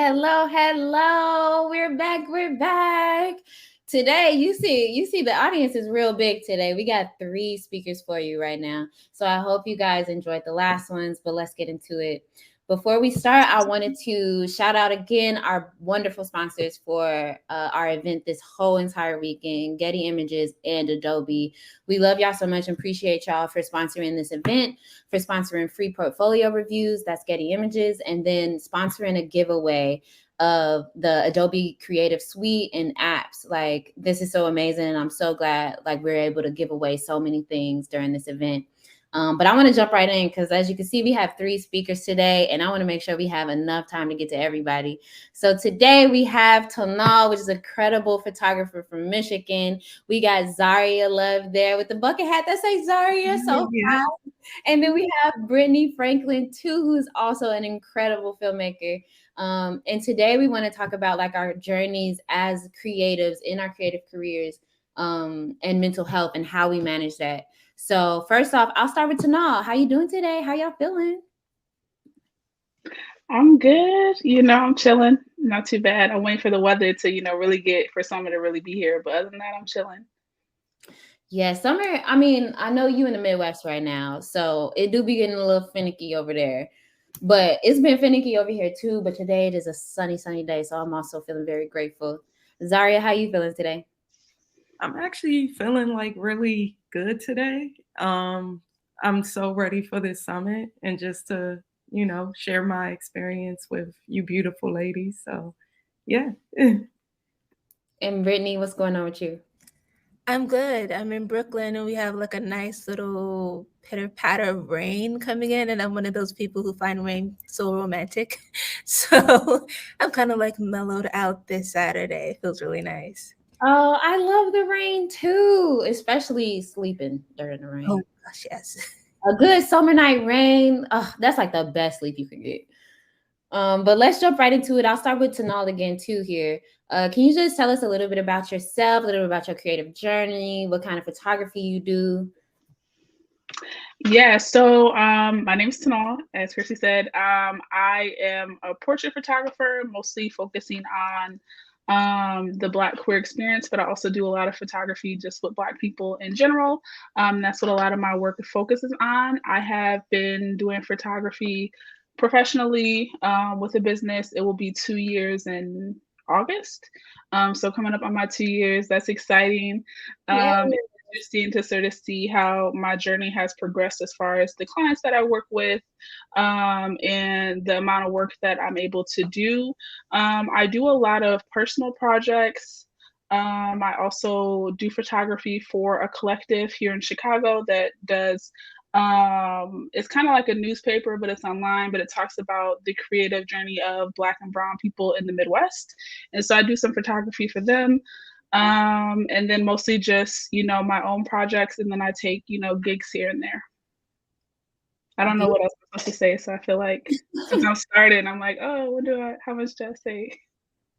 Hello. We're back. Today, you see the audience is real big today. We got 3 speakers for you right now. So I hope you guys enjoyed the last ones, but let's get into it. Before we start, I wanted to shout out again our wonderful sponsors for our event this whole entire weekend, Getty Images and Adobe. We love y'all so much and appreciate y'all for sponsoring this event, for sponsoring free portfolio reviews, that's Getty Images, and then sponsoring a giveaway of the Adobe Creative Suite and apps. Like, this is so amazing. I'm so glad like we're able to give away so many things during this event. But I want to jump right in because, as you can see, we have 3 speakers today, and I want to make sure we have enough time to get to everybody. So today we have Tonal, which is a credible photographer from Michigan. We got Zaria Love there with the bucket hat that says Zaria. So proud. And then we have Brittany Franklin too, who's also an incredible filmmaker. And today we want to talk about like our journeys as creatives in our creative careers, and mental health and how we manage that. So first off, I'll start with Tanal. How you doing today? How y'all feeling? I'm good. I'm chilling. Not too bad. I'm waiting for the weather to, really get for summer to really be here. But other than that, I'm chilling. Yeah, summer. I mean, I know you in the Midwest right now, so it do be getting a little finicky over there. But it's been finicky over here too. But today it is a sunny day, so I'm also feeling very grateful. Zaria, how you feeling today? I'm actually feeling like really good today. I'm so ready for this summit and just to, share my experience with you beautiful ladies. So, yeah. And Brittany, what's going on with you? I'm good. I'm in Brooklyn and we have like a nice little pitter patter of rain coming in. And I'm one of those people who find rain so romantic. So I'm kind of like mellowed out this Saturday. It feels really nice. Oh, I love the rain too, especially sleeping during the rain. Oh gosh, yes. A good summer night rain. Oh, that's like the best sleep you can get. But let's jump right into it. I'll start with Tanal again too here. Can you just tell us a little bit about yourself, a little bit about your creative journey, what kind of photography you do? Yeah, so my name is Tanal, as Chrissy said. I am a portrait photographer, mostly focusing on the Black queer experience, but I also do a lot of photography just with Black people in general. That's what a lot of my work focuses on. I have been doing photography professionally with a business. It will be 2 years in August. So coming up on my 2 years, that's exciting. Interesting to sort of see how my journey has progressed as far as the clients that I work with, and the amount of work that I'm able to do. I do a lot of personal projects. I also do photography for a collective here in Chicago that does, it's kind of like a newspaper, but it's online, but it talks about the creative journey of Black and Brown people in the Midwest. And so I do some photography for them. And then mostly just, my own projects, and then I take, gigs here and there. I don't know what else I'm supposed to say, so I feel like since I'm starting, I'm like, oh, how much do I say?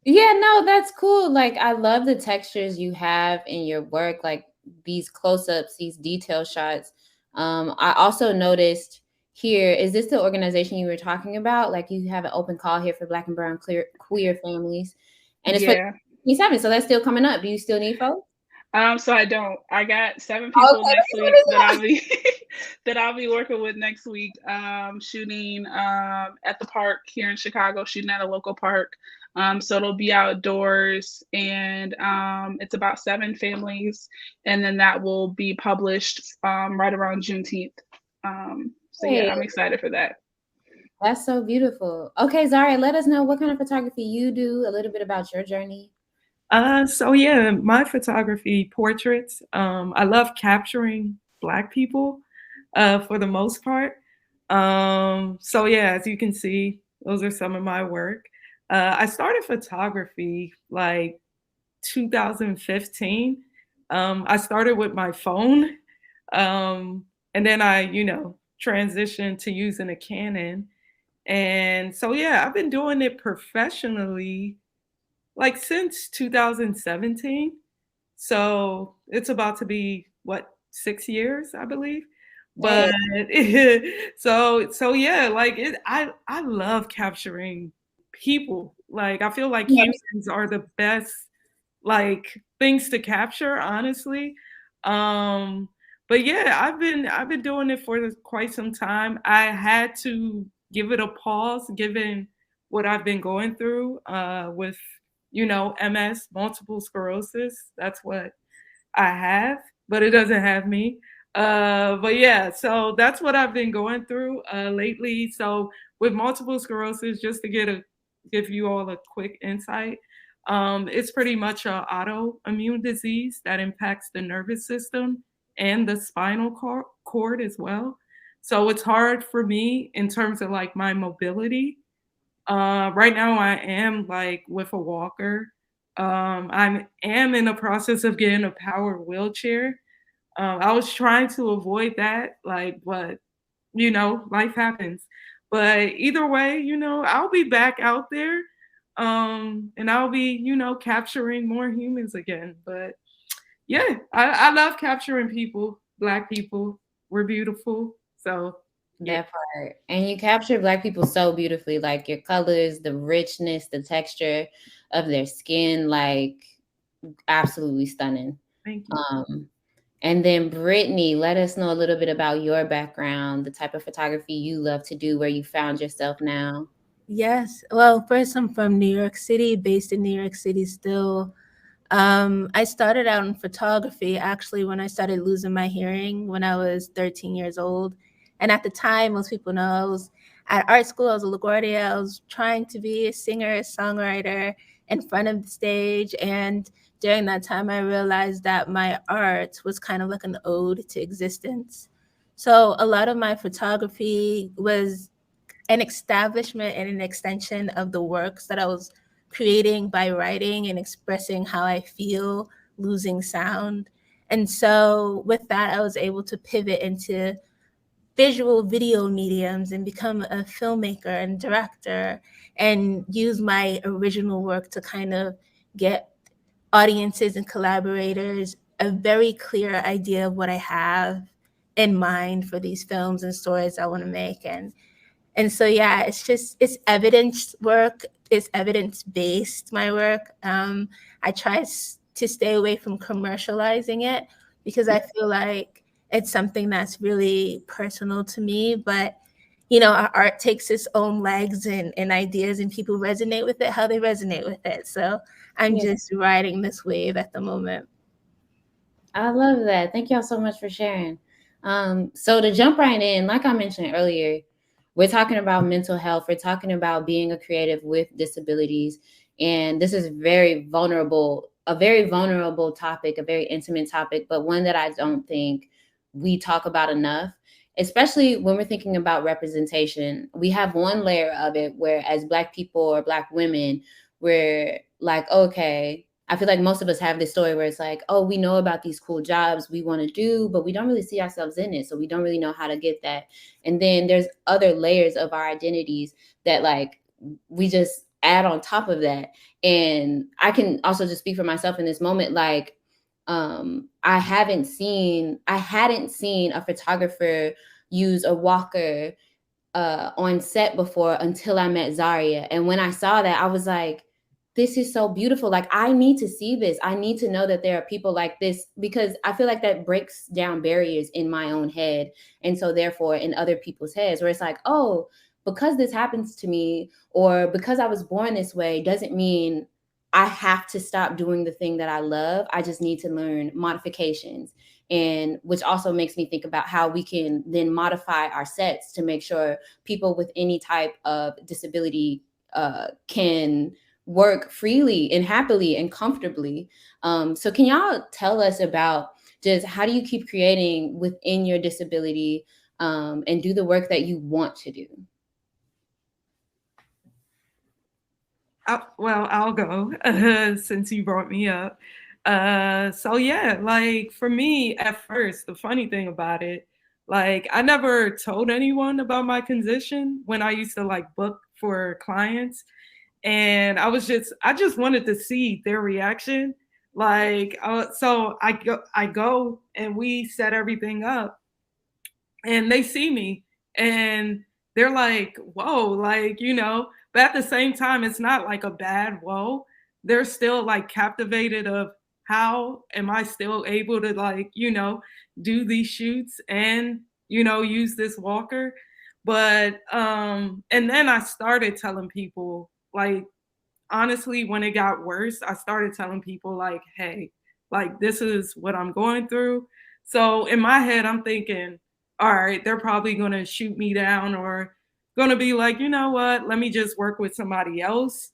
Yeah, no, that's cool. Like, I love the textures you have in your work, like these close-ups, these detail shots. I also noticed here, is this the organization you were talking about? Like, you have an open call here for Black and Brown queer families, and it's for Yeah. 27, so that's still coming up. Do you still need folks? So I don't. I got 7 people Okay, next week that I'll be that I'll be working with next week. Shooting at the park here in Chicago, shooting at a local park. So it'll be outdoors, and it's about 7 families, and then that will be published right around Juneteenth. So hey, yeah, I'm excited for that. that's so beautiful. Okay, Zaria, let us know what kind of photography you do, a little bit about your journey. So yeah, my photography portraits. I love capturing Black people, for the most part. So yeah, as you can see, those are some of my work. I started photography like 2015. I started with my phone, and then I, transitioned to using a Canon. And so yeah, I've been doing it professionally like since 2017. So it's about to be what, 6 years, I believe. But so yeah, like I love capturing people. Like, I feel like Yeah. humans are the best, like, things to capture, honestly. Um, but yeah, I've been doing it for quite some time. I had to give it a pause given what I've been going through with, MS, multiple sclerosis. That's what I have, but it doesn't have me. But yeah, so that's what I've been going through lately. So with multiple sclerosis, just to give you all a quick insight, it's pretty much an autoimmune disease that impacts the nervous system and the spinal cord as well. So it's hard for me in terms of like my mobility. Right now I am like with a walker. I am in the process of getting a power wheelchair. I was trying to avoid that, like, but life happens. But either way, I'll be back out there, and I'll be, capturing more humans again. But yeah, I love capturing people, Black people. We're beautiful, so yeah. That part. And you capture Black people so beautifully, like your colors, the richness, the texture of their skin, like absolutely stunning. Thank you. And then Brittany, let us know a little bit about your background, the type of photography you love to do, where you found yourself now. Yes. Well, first, I'm from New York City, based in New York City still. I started out in photography actually when I started losing my hearing when I was 13 years old. And at the time, most people know I was at art school, I was a LaGuardia. I was trying to be a singer, a songwriter in front of the stage. And during that time, I realized that my art was kind of like an ode to existence. So a lot of my photography was an establishment and an extension of the works that I was creating by writing and expressing how I feel losing sound. And so with that, I was able to pivot into visual video mediums and become a filmmaker and director and use my original work to kind of get audiences and collaborators a very clear idea of what I have in mind for these films and stories I want to make. And so, yeah, it's evidence work. It's evidence-based, my work. I try to stay away from commercializing it because I feel like it's something that's really personal to me. But, our art takes its own legs and ideas, and people resonate with it how they resonate with it. So I'm just riding this wave at the moment. I love that. Thank y'all so much for sharing. So to jump right in, like I mentioned earlier, we're talking about mental health. We're talking about being a creative with disabilities. And this is a very vulnerable topic, a very intimate topic, but one that I don't think we talk about enough, especially when we're thinking about representation. We have one layer of it where as Black people or Black women, we're like, okay, I feel like most of us have this story where it's like, oh, we know about these cool jobs we want to do, but we don't really see ourselves in it. So we don't really know how to get that. And then there's other layers of our identities that like we just add on top of that. And I can also just speak for myself in this moment. Like, I hadn't seen a photographer use a walker on set before until I met Zaria. And when I saw that, I was like, this is so beautiful. Like, I need to see this. I need to know that there are people like this, because I feel like that breaks down barriers in my own head. And so therefore in other people's heads, where it's like, oh, because this happens to me or because I was born this way doesn't mean I have to stop doing the thing that I love. I just need to learn modifications. And which also makes me think about how we can then modify our sets to make sure people with any type of disability can work freely and happily and comfortably. So can y'all tell us about just how do you keep creating within your disability and do the work that you want to do? I'll go since you brought me up. So yeah, like for me at first, the funny thing about it, like I never told anyone about my condition when I used to like book for clients. And I just wanted to see their reaction. Like, so I go and we set everything up and they see me and they're like, whoa, like, But at the same time, it's not like a bad whoa. They're still like captivated of how am I still able to like, do these shoots and, use this walker. But and then I started telling people like, honestly, when it got worse, I started telling people like, hey, like this is what I'm going through. So in my head, I'm thinking, all right, they're probably gonna shoot me down or gonna be like, you know what, let me just work with somebody else.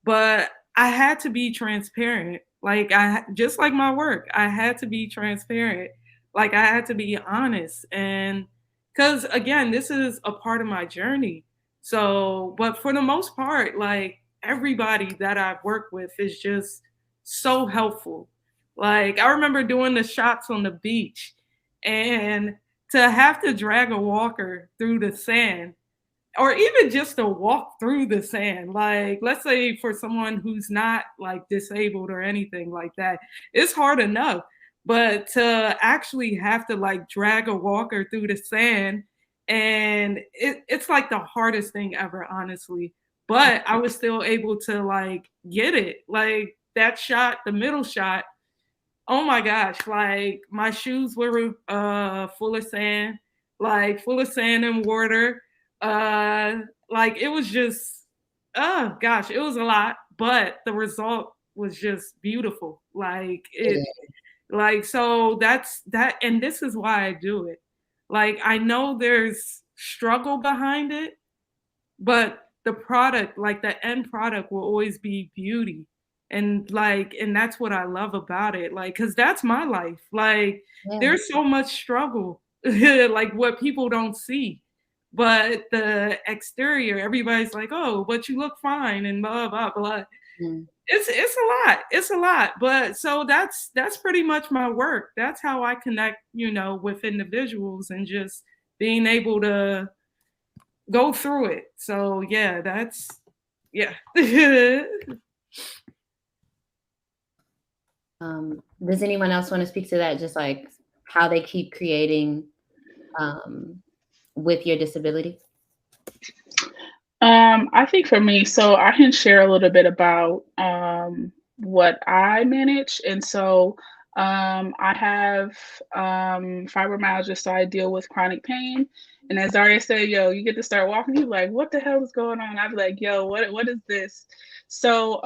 But I had to be transparent. Like just like my work, I had to be transparent. Like I had to be honest. And cuz again, this is a part of my journey. So, but for the most part, like everybody that I've worked with is just so helpful. Like I remember doing the shots on the beach and to have to drag a walker through the sand or even just to walk through the sand, like let's say for someone who's not like disabled or anything like that, it's hard enough, but to actually have to like drag a walker through the sand, and it's like the hardest thing ever, honestly. But I was still able to like get it, like that shot, the middle shot. Oh my gosh, like my shoes were full of sand, like full of sand and water. Uh like it was just, oh gosh, it was a lot, but the result was just beautiful. Like it, like so that's that, and this is why I do it. Like I know there's struggle behind it, but the product, like the end product, will always be beauty. And like, and that's what I love about it, like because that's my life. Like there's so much struggle like what people don't see, but the exterior, everybody's like, oh, but you look fine and blah blah blah. It's a lot, it's a lot. But so that's pretty much my work. That's how I connect, with individuals, and just being able to go through it. So yeah, that's yeah. Does anyone else want to speak to that? Just like how they keep creating with your disability? I think for me, so I can share a little bit about what I manage. And so I have fibromyalgia, so I deal with chronic pain. And as Daria said, yo, you get to start walking, you're like, what the hell is going on? I'd be like, yo, what is this? So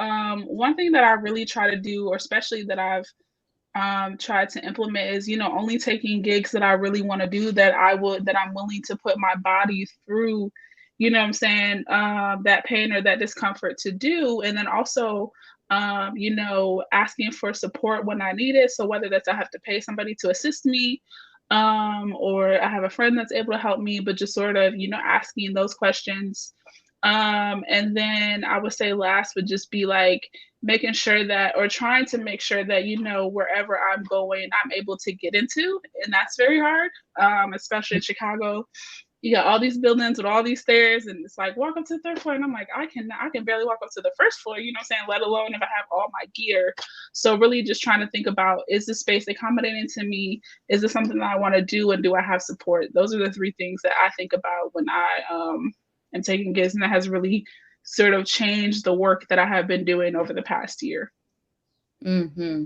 one thing that I really try to do, or especially that I've tried to implement, is only taking gigs that I really want to do, that I'm willing to put my body through, what I'm saying, that pain or that discomfort to do. And then also asking for support when I need it. So whether that's I have to pay somebody to assist me, or I have a friend that's able to help me, but just sort of asking those questions. And then I would say last would just be like making sure that, or trying to make sure that, wherever I'm going, I'm able to get into. And that's very hard, especially in Chicago. You got all these buildings with all these stairs, and it's like, walk up to the third floor. And I'm like, I can barely walk up to the first floor, what I'm saying, let alone if I have all my gear. So really just trying to think about, is this space accommodating to me? Is this something that I want to do? And do I have support? Those are the three things that I think about when I am taking gigs. And that has really sort of changed the work that I have been doing over the past year. Mm-hmm.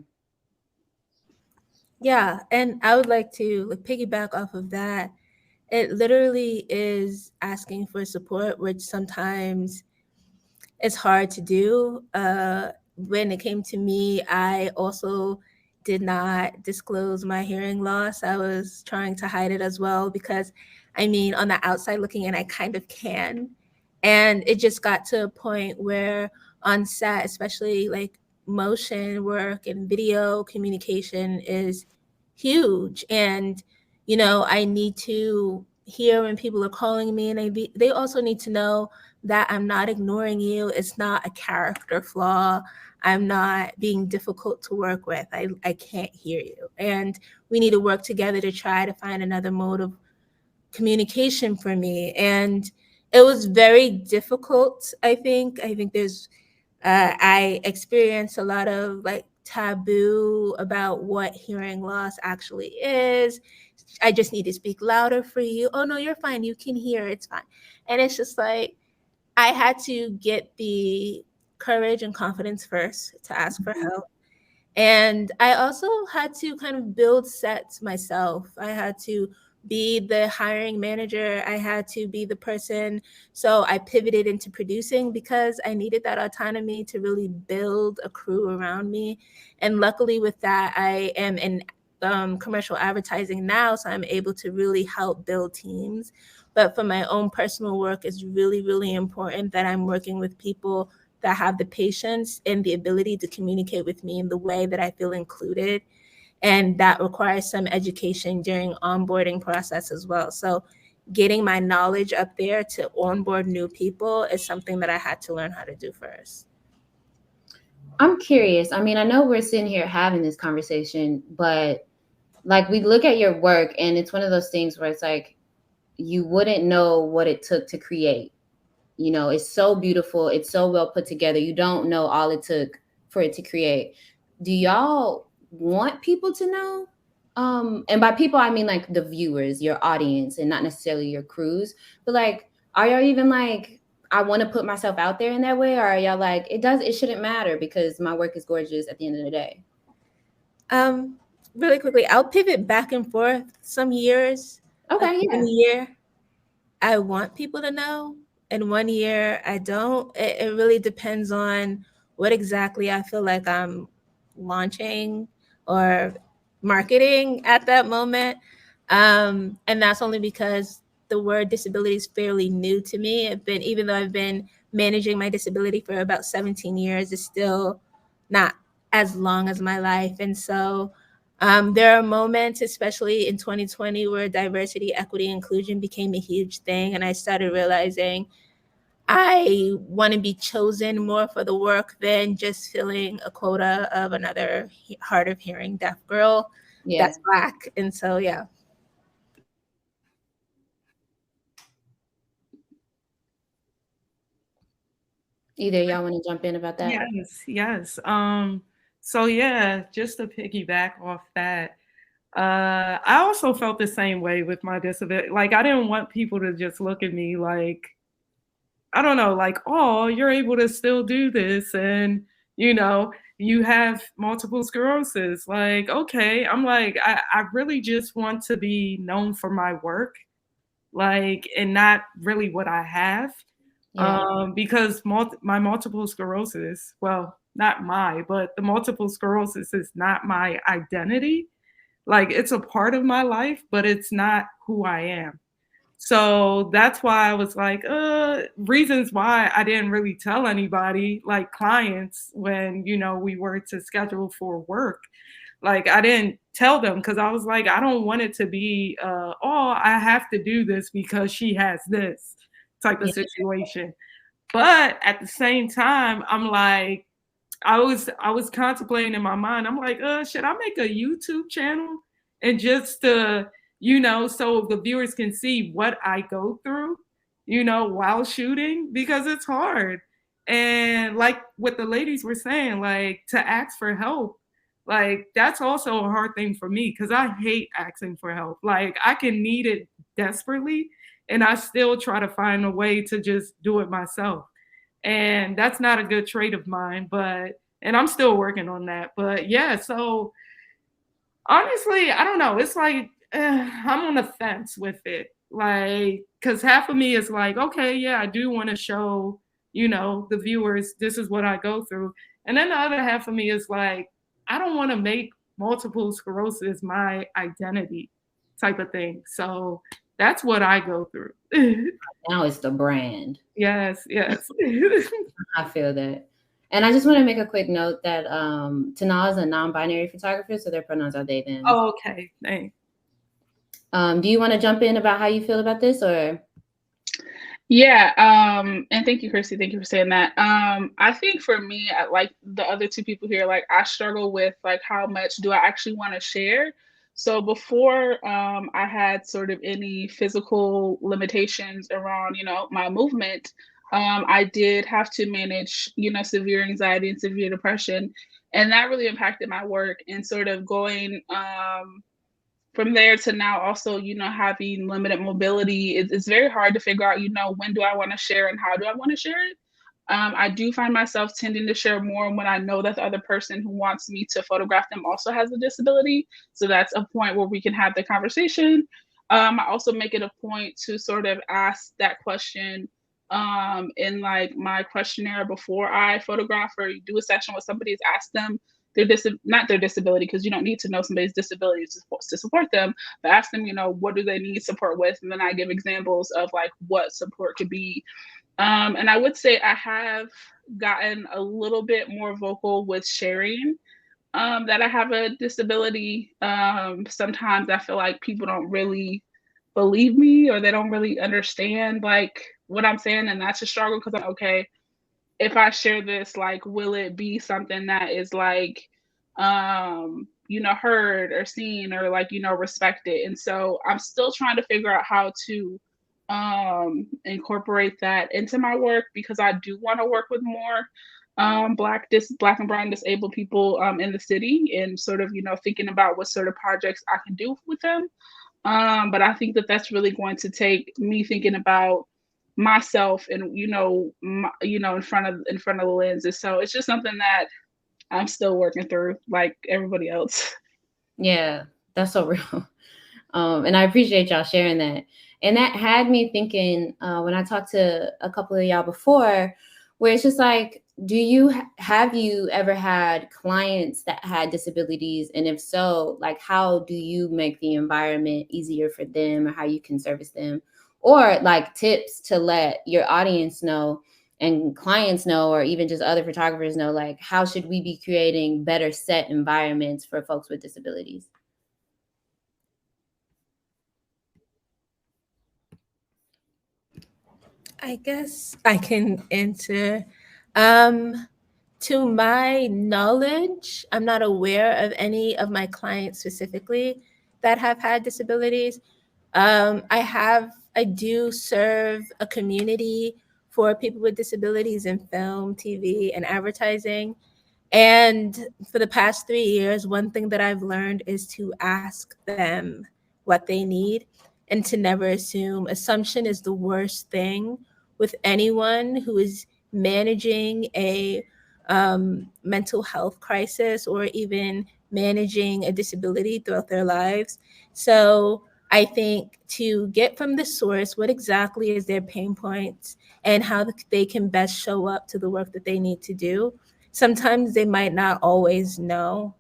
Yeah, and I would like to piggyback off of that. It literally is asking for support, which sometimes it's hard to do. When it came to me, I also did not disclose my hearing loss. I was trying to hide it as well because, on the outside looking in, I kind of can. And it just got to a point where on set, especially like motion work and video communication is huge. And, I need to hear when people are calling me, and they also need to know that I'm not ignoring you. It's not a character flaw. I'm not being difficult to work with. I can't hear you. And we need to work together to try to find another mode of communication for me. And it was very difficult, I think. There's, I experienced a lot of like taboo about what hearing loss actually is. I just need to speak louder for you. Oh no, you're fine. You can hear. It's fine. And it's just like, I had to get the courage and confidence first to ask for help. And I also had to kind of build sets myself. I had to be the hiring manager. I had to be the person. So I pivoted into producing because I needed that autonomy to really build a crew around me. And luckily, with that, I am in commercial advertising now. So I'm able to really help build teams. But for my own personal work, it's really, really important that I'm working with people that have the patience and the ability to communicate with me in the way that I feel included. And that requires some education during onboarding process as well. So getting my knowledge up there to onboard new people is something that I had to learn how to do first. I'm curious. I mean, I know we're sitting here having this conversation, but like we look at your work and it's one of those things where it's like you wouldn't know what it took to create. You know, it's so beautiful. It's so well put together. You don't know all it took for it to create. Do y'all want people to know? And by people, I mean like the viewers, your audience, and not necessarily your crews. But like, are y'all even like, I want to put myself out there in that way? Or are y'all like, it shouldn't matter because my work is gorgeous at the end of the day? Really quickly, I'll pivot back and forth. Some years, Okay, yeah. 1 year, I want people to know, and 1 year I don't. It really depends on what exactly I feel like I'm launching or marketing at that moment. And that's only because the word disability is fairly new to me. Even though I've been managing my disability for about 17 years, it's still not as long as my life. And so there are moments, especially in 2020, where diversity, equity, inclusion became a huge thing. And I started realizing I want to be chosen more for the work than just filling a quota of another hard of hearing deaf girl that's Black. And so, yeah. Either y'all want to jump in about that? Yes. So yeah, just to piggyback off that, I also felt the same way with my disability. Like I didn't want people to just look at me like, I don't know, like, oh, you're able to still do this, and you have multiple sclerosis. Like, okay, I'm like, I really just want to be known for my work, like, and not really what I have. Because my multiple sclerosis, well, not but the multiple sclerosis is not my identity. Like it's a part of my life, but it's not who I am. So that's why I was like, reasons why I didn't really tell anybody, like clients, when, we were to schedule for work. Like I didn't tell them because I was like, I don't want it to be, oh, I have to do this because she has this type of situation. But at the same time, I'm like, I was contemplating in my mind. I'm like, should I make a YouTube channel and just so the viewers can see what I go through, while shooting, because it's hard. And like what the ladies were saying, like to ask for help, like that's also a hard thing for me because I hate asking for help. Like I can need it desperately and I still try to find a way to just do it myself. And that's not a good trait of mine, and I'm still working on that. But yeah, so honestly, I don't know. It's like I'm on the fence with it. Like, because half of me is like, okay, yeah, I do want to show, the viewers, this is what I go through. And then the other half of me is like, I don't want to make multiple sclerosis my identity type of thing. So that's what I go through. Now it's the brand. Yes. I feel that. And I just want to make a quick note that Tanal is a non-binary photographer, so their pronouns are they, them. Oh, okay. Thanks. Do you want to jump in about how you feel about this, or? Yeah, and thank you, Chrissy. Thank you for saying that. I think for me, like the other two people here, like I struggle with like how much do I actually want to share. So before I had sort of any physical limitations around, my movement, I did have to manage, severe anxiety and severe depression, and that really impacted my work and sort of going from there to now also, you know, having limited mobility, it's very hard to figure out, you know, when do I want to share and how do I want to share it. I do find myself tending to share more when I know that the other person who wants me to photograph them also has a disability. So that's a point where we can have the conversation. I also make it a point to sort of ask that question in like my questionnaire before I photograph or do a session with somebody, is ask them their not their disability, because you don't need to know somebody's disability to support them, but ask them, you know, what do they need support with, and then I give examples of like what support could be. And I would say I have gotten a little bit more vocal with sharing that I have a disability. Sometimes I feel like people don't really believe me, or they don't really understand like what I'm saying, and that's a struggle because I'm okay. If I share this, like, will it be something that is like, you know, heard or seen or like, you know, respected? And so I'm still trying to figure out how to incorporate that into my work, because I do want to work with more black and brown disabled people in the city, and sort of, you know, thinking about what sort of projects I can do with them. But I think that that's really going to take me thinking about myself and, you know, you know, in front of the lenses. So it's just something that I'm still working through, like everybody else. Yeah, that's so real. And I appreciate y'all sharing that. And that had me thinking when I talked to a couple of y'all before, where it's just like, have you ever had clients that had disabilities? And if so, like, how do you make the environment easier for them, or how you can service them? Or like tips to let your audience know and clients know, or even just other photographers know, like, how should we be creating better set environments for folks with disabilities? I guess I can answer. Um, to my knowledge, I'm not aware of any of my clients specifically that have had disabilities. I do serve a community for people with disabilities in film, TV, and advertising. And for the past 3 years, one thing that I've learned is to ask them what they need and to never assume. Assumption is the worst thing with anyone who is managing a mental health crisis or even managing a disability throughout their lives. So I think to get from the source what exactly is their pain points and how they can best show up to the work that they need to do. Sometimes they might not always know,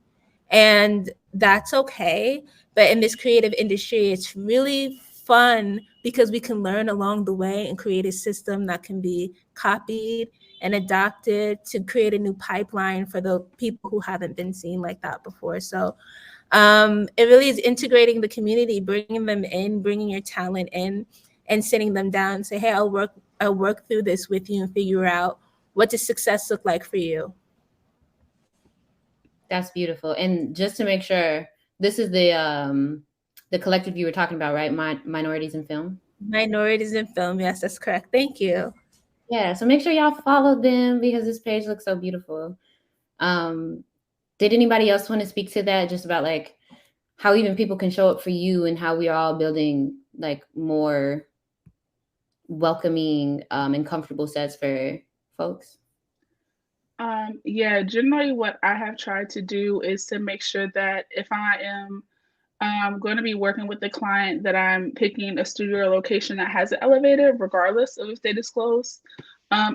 and that's okay. But in this creative industry, it's really fun because we can learn along the way and create a system that can be copied and adopted to create a new pipeline for the people who haven't been seen like that before. So it really is integrating the community, bringing them in, bringing your talent in, and sitting them down and say, hey, I'll work through this with you and figure out what does success look like for you. That's beautiful. And just to make sure, this is the collective you were talking about, right? Minorities in Film. Minorities in Film. Yes, that's correct. Thank you. Yeah. So make sure y'all follow them, because this page looks so beautiful. Did anybody else want to speak to that? Just about like how even people can show up for you, and how we are all building like more welcoming and comfortable sets for folks? Yeah, generally what I have tried to do is to make sure that if I am going to be working with the client, that I'm picking a studio location that has an elevator, regardless of if they disclose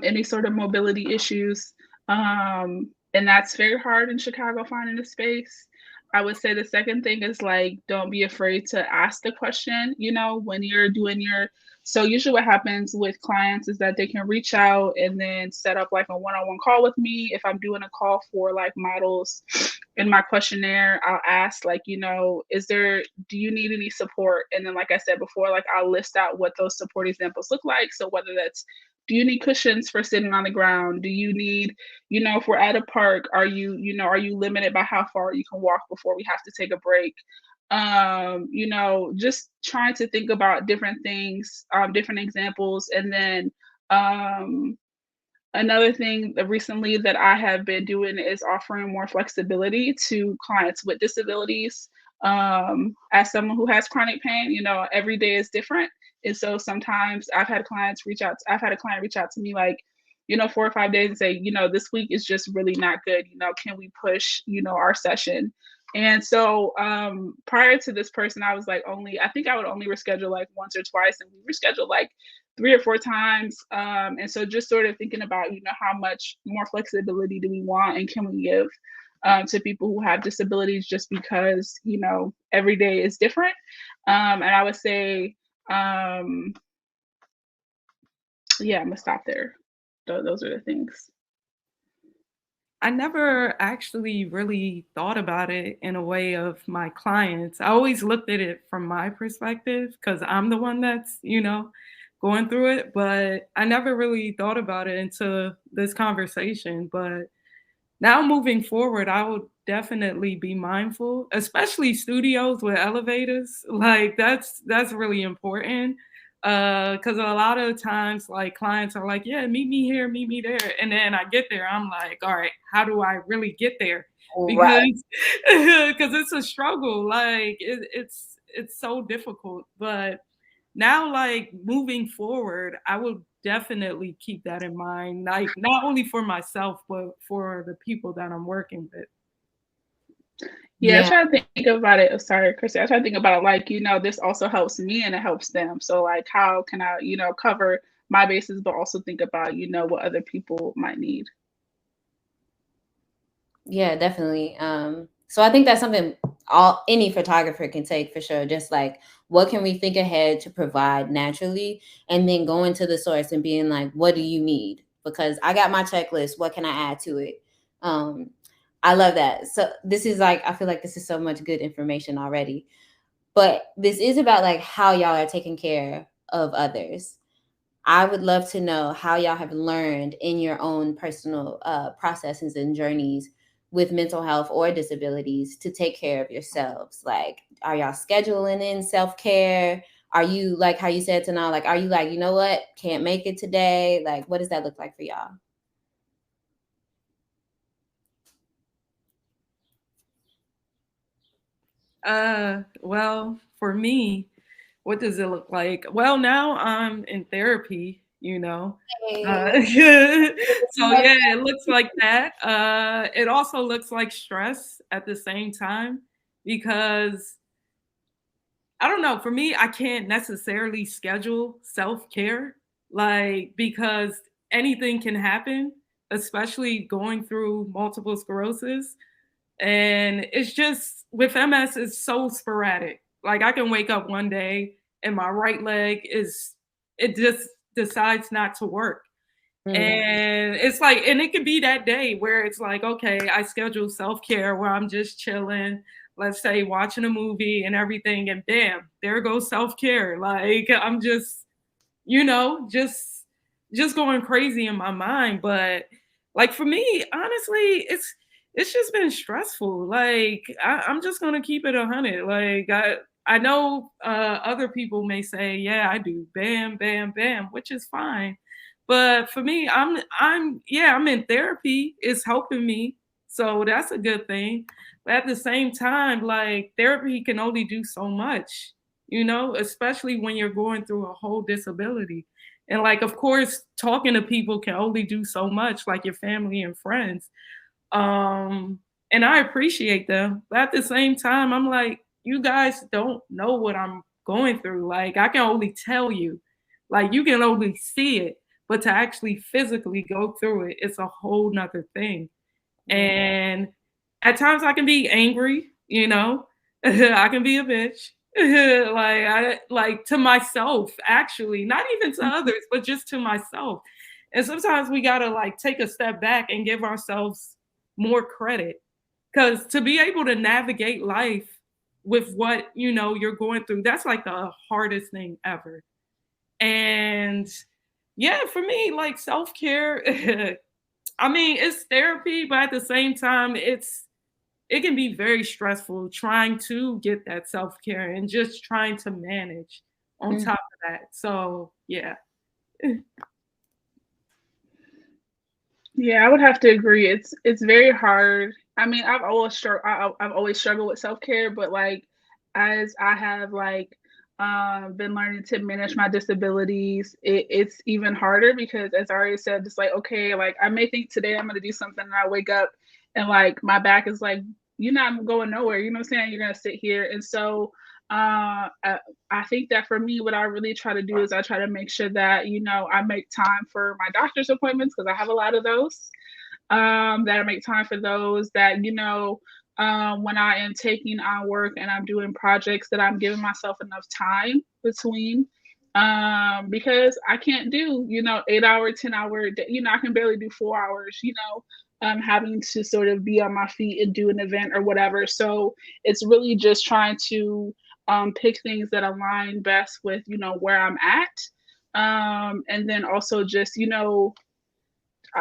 any sort of mobility issues. And that's very hard in Chicago, finding a space. I would say the second thing is like, don't be afraid to ask the question, you know, when you're doing your, so usually what happens with clients is that they can reach out and then set up like a one-on-one call with me. If I'm doing a call for like models, in my questionnaire, I'll ask like, you know, do you need any support? And then, like I said before, like I'll list out what those support examples look like. So whether that's, do you need cushions for sitting on the ground? Do you need, you know, if we're at a park, are you limited by how far you can walk before we have to take a break? You know, just trying to think about different things, different examples. And then another thing that recently that I have been doing is offering more flexibility to clients with disabilities. As someone who has chronic pain, every day is different. And so sometimes I've had a client reach out to me like, 4 or 5 days and say, this week is just really not good. Can we push, our session? And so prior to this person, I was like, I think I would only reschedule like once or twice, and we rescheduled like 3 or 4 times. And so just sort of thinking about, how much more flexibility do we want and can we give to people who have disabilities, just because, every day is different. And I would say, yeah, I'm gonna stop there. Those are the things. I never actually really thought about it in a way of my clients. I always looked at it from my perspective because I'm the one that's, going through it. But I never really thought about it until this conversation. But now moving forward, I would definitely be mindful, especially studios with elevators. Like that's really important. Because a lot of times, like clients are like, "Yeah, meet me here, meet me there," and then I get there, I'm like, "All right, how do I really get there?" Right. Because it's a struggle. Like it's so difficult. But now, like moving forward, I will definitely keep that in mind. Like not only for myself, but for the people that I'm working with. Yeah, I try to think about it. Sorry, Chrissy. I try to think about it like, this also helps me and it helps them. So like, how can I, cover my bases, but also think about, what other people might need. Yeah, definitely. So I think that's something any photographer can take for sure. Just like, what can we think ahead to provide naturally, and then going to the source and being like, what do you need? Because I got my checklist. What can I add to it? I love that. So this is like, I feel like this is so much good information already. But this is about like how y'all are taking care of others. I would love to know how y'all have learned in your own personal processes and journeys with mental health or disabilities to take care of yourselves. Like, are y'all scheduling in self-care? Are you like how you said to now, like, are you like, you know what, can't make it today? Like, what does that look like for y'all? Well, for me, what does it look like? Well, now I'm in therapy, Hey. So yeah, it looks like that. It also looks like stress at the same time because I don't know, for me, I can't necessarily schedule self-care, like because anything can happen, especially going through multiple sclerosis. And it's just with MS, it's so sporadic. Like I can wake up one day and my right leg it just decides not to work. And it's like, and it could be that day where it's like, okay, I schedule self-care where I'm just chilling, let's say watching a movie and everything, and bam, there goes self-care. Like I'm just, just going crazy in my mind. But like for me, honestly, it's just been stressful. Like I'm just gonna keep it 100. Like I know other people may say, yeah, I do bam, bam, bam, which is fine. But for me, I'm in therapy. It's helping me. So that's a good thing. But at the same time, like therapy can only do so much, especially when you're going through a whole disability. And like, of course, talking to people can only do so much, like your family and friends. And I appreciate them. But at the same time, I'm like, you guys don't know what I'm going through. Like, I can only tell you. Like, you can only see it, but to actually physically go through it, it's a whole nother thing. And at times I can be angry, I can be a bitch. like to myself, actually, not even to others, but just to myself. And sometimes we gotta like take a step back and give ourselves more credit. Because to be able to navigate life with what you're going through, that's like the hardest thing ever. And yeah, for me, like self-care, I mean, it's therapy, but at the same time, it can be very stressful trying to get that self-care and just trying to manage on top of that. So yeah. Yeah, I would have to agree. It's very hard. I mean, I've always struggled with self-care, but like as I have like been learning to manage my disabilities, it's even harder because as I already said, it's like okay, like I may think today I'm gonna do something and I wake up and like my back is like, you're not going nowhere, you know what I'm saying? You're gonna sit here. And so I think that for me, what I really try to do is I try to make sure that, you know, I make time for my doctor's appointments because I have a lot of those. That I make time for those that, you know, when I am taking on work and I'm doing projects that I'm giving myself enough time between. Because I can't do, you know, 8 hour, 10 hour, you know, I can barely do 4 hours, you know, having to sort of be on my feet and do an event or whatever. So it's really just trying to pick things that align best with, you know, where I'm at. And then also just, you know,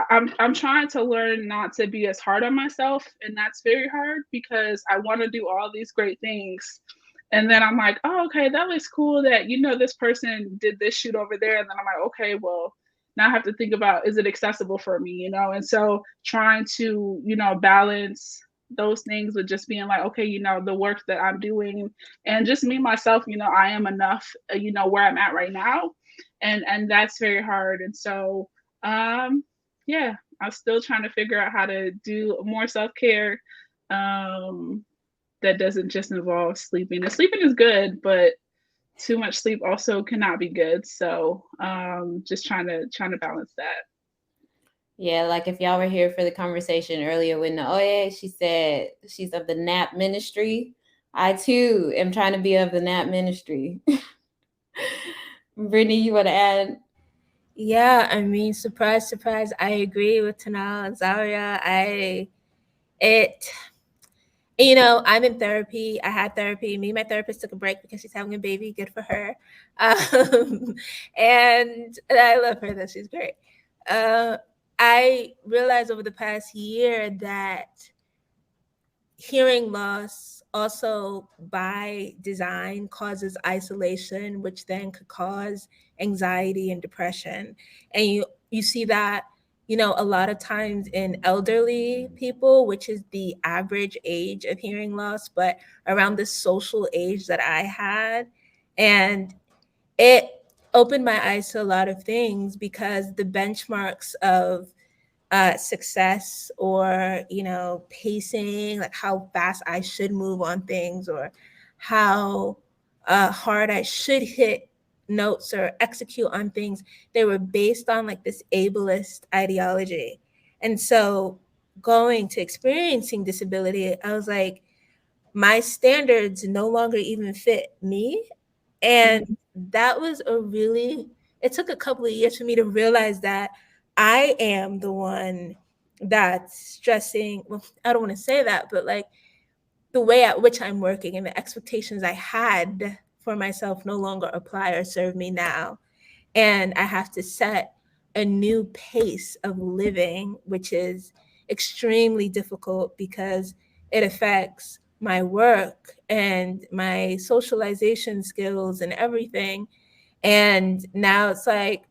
I'm trying to learn not to be as hard on myself, and that's very hard because I want to do all these great things. And then I'm like, oh, okay, that looks cool that, you know, this person did this shoot over there. And then I'm like, okay, well, now I have to think about, is it accessible for me, you know? And so trying to, you know, balance those things with just being like, okay, you know, the work that I'm doing and just me, myself, you know, I am enough, you know, where I'm at right now. And that's very hard. And so, um, yeah, I'm still trying to figure out how to do more self-care that doesn't just involve sleeping. And sleeping is good, but too much sleep also cannot be good. So just trying to balance that. Yeah, like if y'all were here for the conversation earlier with Naoya, she said she's of the nap ministry. I too am trying to be of the nap ministry. Brittany, you want to add? Yeah, I mean, surprise, surprise. I agree with Tanal and Zaria. It, you know, I'm in therapy. I had therapy. Me and my therapist took a break because she's having a baby. Good for her. And I love her, though. She's great. Uh, I realized over the past year that hearing loss also by design causes isolation, which then could cause anxiety and depression. And you see that, you know, a lot of times in elderly people, which is the average age of hearing loss, but around the social age that I had. And it opened my eyes to a lot of things because the benchmarks of success or, you know, pacing, like how fast I should move on things or how hard I should hit notes or execute on things, they were based on like this ableist ideology. And so going to experiencing disability, I was like, my standards no longer even fit me. And that was it took a couple of years for me to realize that I am the one that's stressing. Well, I don't want to say that, but like the way at which I'm working and the expectations I had for myself no longer apply or serve me now. And I have to set a new pace of living, which is extremely difficult because it affects my work and my socialization skills and everything. And now it's like,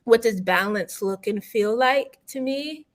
what does balance look and feel like to me?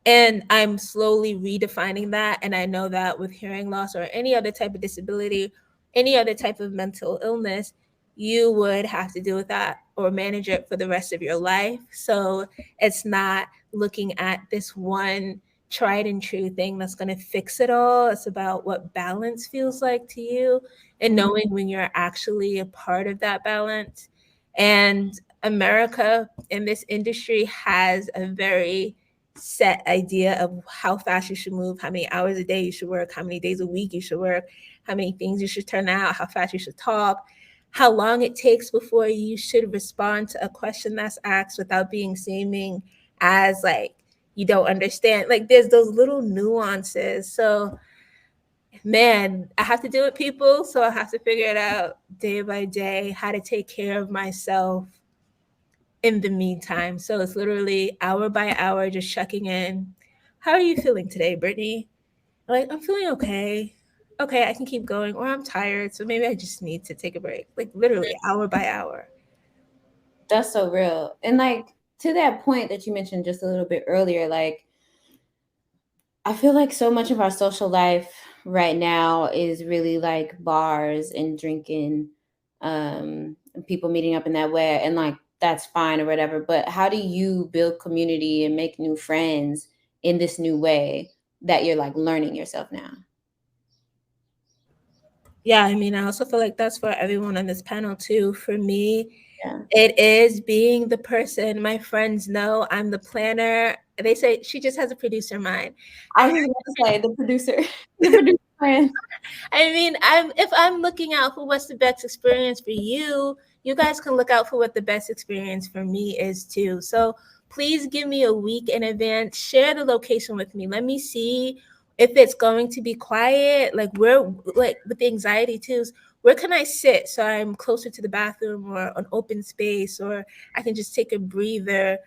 And I'm slowly redefining that. And I know that with hearing loss or any other type of disability, any other type of mental illness, you would have to deal with that or manage it for the rest of your life. So it's not looking at this one tried and true thing that's going to fix it all. It's about what balance feels like to you and knowing when you're actually a part of that balance. And America in this industry has a very set idea of how fast you should move, how many hours a day you should work, how many days a week you should work, how many things you should turn out, how fast you should talk, how long it takes before you should respond to a question that's asked without being seeming as like you don't understand. Like there's those little nuances. So man, I have to deal with people, so I have to figure it out day by day how to take care of myself in the meantime. So it's literally hour by hour, just checking in. How are you feeling today, Brittany? Like, I'm feeling okay. Okay, I can keep going. Or I'm tired, so maybe I just need to take a break. Like literally hour by hour. That's so real. And like to that point that you mentioned just a little bit earlier, like, I feel like so much of our social life right now is really like bars and drinking, and people meeting up in that way, and like that's fine or whatever. But how do you build community and make new friends in this new way that you're like learning yourself now? Yeah, I mean, I also feel like that's for everyone on this panel too. For me, Yeah. it is being the person my friends know I'm the planner. They say she just has a producer mind. I was just about to say the producer, the producer friend. I mean, if I'm looking out for what's the best experience for you, you guys can look out for what the best experience for me is too. So please give me a week in advance. Share the location with me. Let me see if it's going to be quiet. Like where, like with the anxiety too, where can I sit so I'm closer to the bathroom or an open space, or I can just take a breather.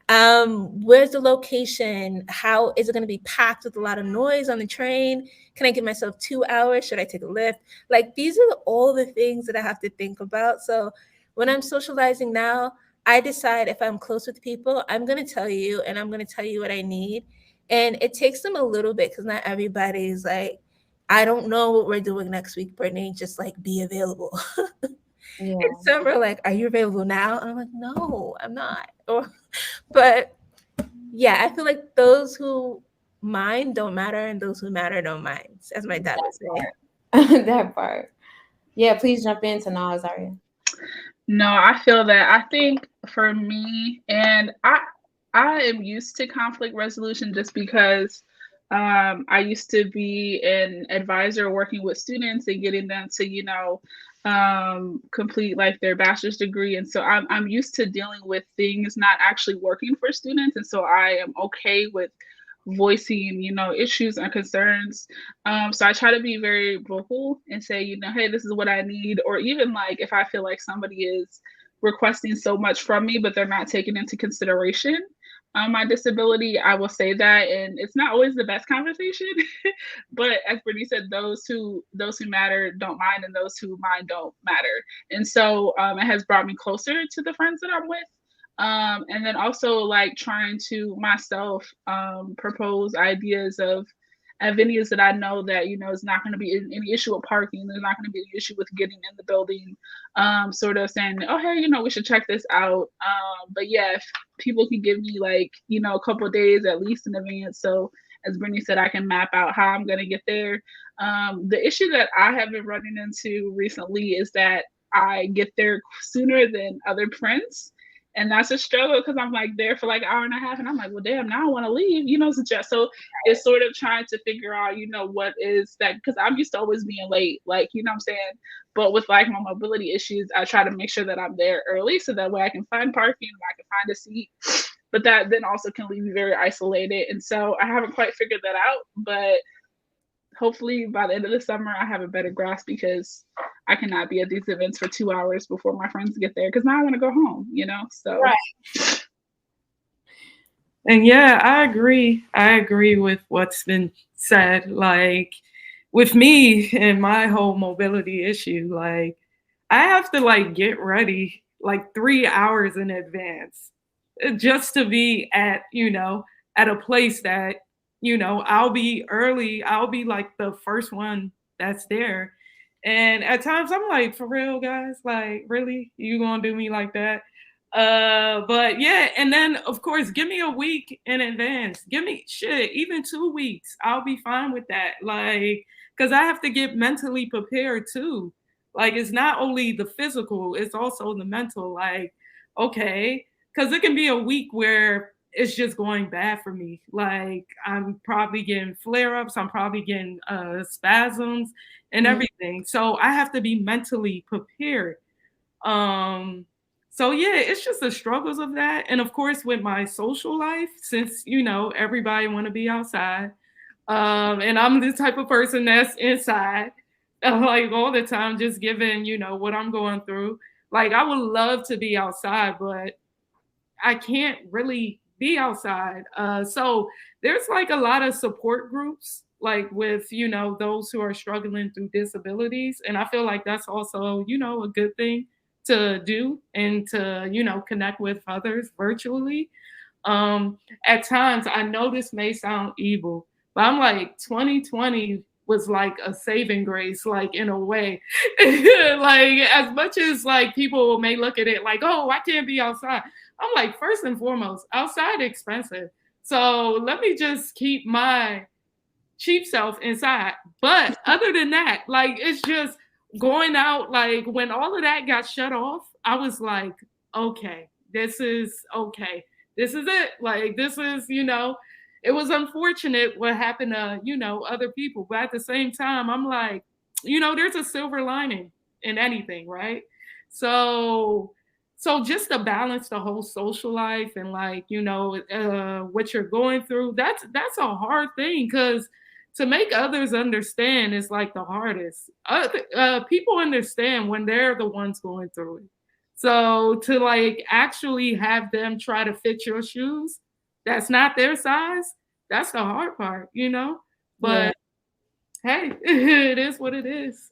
Where's the location? How is it going to be packed with a lot of noise on the train? Can I give myself 2 hours? Should I take a lift? Like these are all the things that I have to think about. So when I'm socializing now, I decide if I'm close with people, I'm going to tell you, and I'm going to tell you what I need. And it takes them a little bit because not everybody's like, I don't know what we're doing next week, Brittany. Just like be available. Yeah. And some are like, are you available now? And I'm like, no, I'm not. But yeah, I feel like those who mind don't matter and those who matter don't mind, as my dad would say. That part. Yeah, please jump in to Nas, Zaria. No, I feel that. I think for me, and I am used to conflict resolution just because I used to be an advisor working with students and getting them to, complete like their bachelor's degree. And so I'm used to dealing with things not actually working for students. And so I am okay with voicing, issues and concerns. So I try to be very vocal and say, hey, this is what I need. Or even like if I feel like somebody is requesting so much from me, but they're not taking into consideration my disability, I will say that. And it's not always the best conversation, but as Brittany said, those who matter don't mind, and those who mind don't matter. And so it has brought me closer to the friends that I'm with. And then also like trying to myself propose ideas of avenues that I know that, is not going to be any issue with parking. There's not going to be any issue with getting in the building. Sort of saying, oh, hey, we should check this out. But yeah, if people can give me like, a couple of days at least in advance. So as Brittany said, I can map out how I'm going to get there. The issue that I have been running into recently is that I get there sooner than other friends. And that's a struggle because I'm like there for like an hour and a half, and I'm like, well, damn, now I want to leave, so it's sort of trying to figure out, what is that, because I'm used to always being late, like, what I'm saying? But with like my mobility issues, I try to make sure that I'm there early so that way I can find parking and I can find a seat. But that then also can leave me very isolated. And so I haven't quite figured that out, but hopefully by the end of the summer, I have a better grasp, because I cannot be at these events for 2 hours before my friends get there, because now I want to go home, so. Right. And yeah, I agree with what's been said. Like with me and my whole mobility issue, like I have to like get ready like 3 hours in advance just to be at a place that I'll be early. I'll be like the first one that's there. And at times I'm like, for real, guys, like really, you gonna do me like that? But yeah, and then of course, give me a week in advance. Give me shit, even 2 weeks. I'll be fine with that. Like, because I have to get mentally prepared too. Like, it's not only the physical, it's also the mental. Like, okay, because it can be a week where it's just going bad for me. Like, I'm probably getting flare-ups, I'm probably getting spasms and everything. So I have to be mentally prepared. So yeah, it's just the struggles of that. And of course with my social life, since everybody want to be outside. And I'm the type of person that's inside like all the time, just given, what I'm going through. Like I would love to be outside, but I can't really be outside. So there's like a lot of support groups, like with, those who are struggling through disabilities. And I feel like that's also, a good thing to do and to, connect with others virtually. At times, I know this may sound evil, but I'm like 2020 was like a saving grace, like in a way. Like as much as like people may look at it like, oh, I can't be outside. I'm like, first and foremost, outside expensive. So let me just keep my cheap self inside. But other than that, like it's just going out, like when all of that got shut off, I was like, okay, this is okay. This is it. Like this is, it was unfortunate what happened to, other people. But at the same time, I'm like, there's a silver lining in anything, right? So just to balance the whole social life and like, what you're going through, that's a hard thing because to make others understand is like the hardest. People understand when they're the ones going through it. So to like actually have them try to fit your shoes, that's not their size. That's the hard part, But hey, it is what it is.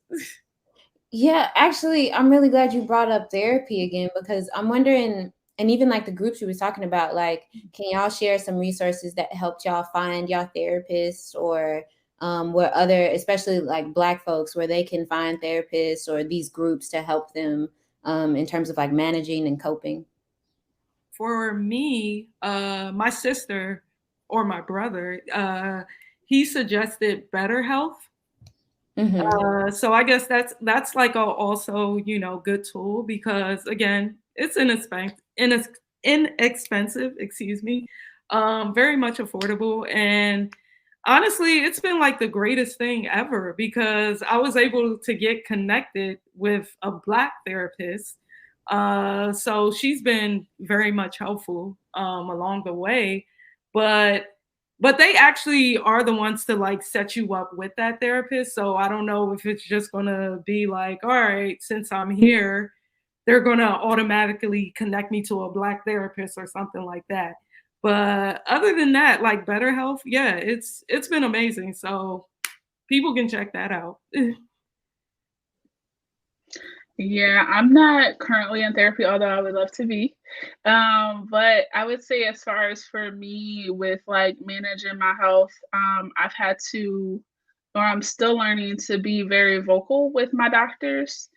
Yeah, actually, I'm really glad you brought up therapy again because I'm wondering, and even like the groups you were talking about, like, can y'all share some resources that helped y'all find y'all therapists or where other, especially like Black folks, where they can find therapists or these groups to help them in terms of like managing and coping? For me, my sister or my brother, he suggested Better Health. So I guess that's like a also good tool because again it's inexpensive, excuse me, very much affordable, and honestly it's been like the greatest thing ever because I was able to get connected with a Black therapist. So she's been very much helpful along the way, but they actually are the ones to like set you up with that therapist. So I don't know if it's just gonna be like, all right, since I'm here, they're gonna automatically connect me to a Black therapist or something like that. But other than that, like Better Health, yeah, it's been amazing. So people can check that out. Yeah, I'm not currently in therapy, although I would love to be. But I would say as far as for me with like managing my health, I've had to, or I'm still learning to be very vocal with my doctors.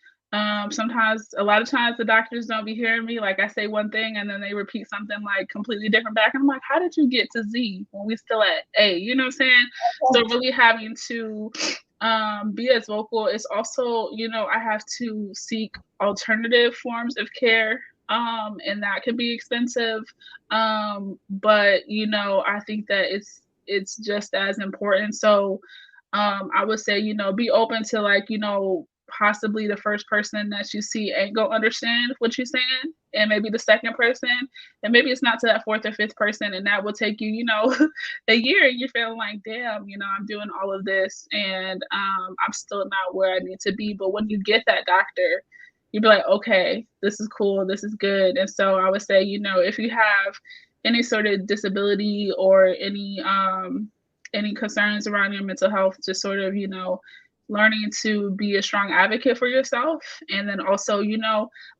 Sometimes, a lot of times the doctors don't be hearing me. Like I say one thing and then they repeat something like completely different back. And I'm like, how did you get to Z when we still at A? You know what I'm saying? So really having to be as vocal. It's also, I have to seek alternative forms of care, and that can be expensive. But I think that it's just as important. So I would say, be open to like, possibly the first person that you see ain't gonna understand what you're saying, and maybe the second person, and maybe it's not to that fourth or fifth person, and that will take you, a year, and you're feeling like, damn, I'm doing all of this, and I'm still not where I need to be. But when you get that doctor, you'd be like, okay, this is cool, this is good. And so I would say, if you have any sort of disability or any concerns around your mental health, just sort of, learning to be a strong advocate for yourself, and then also,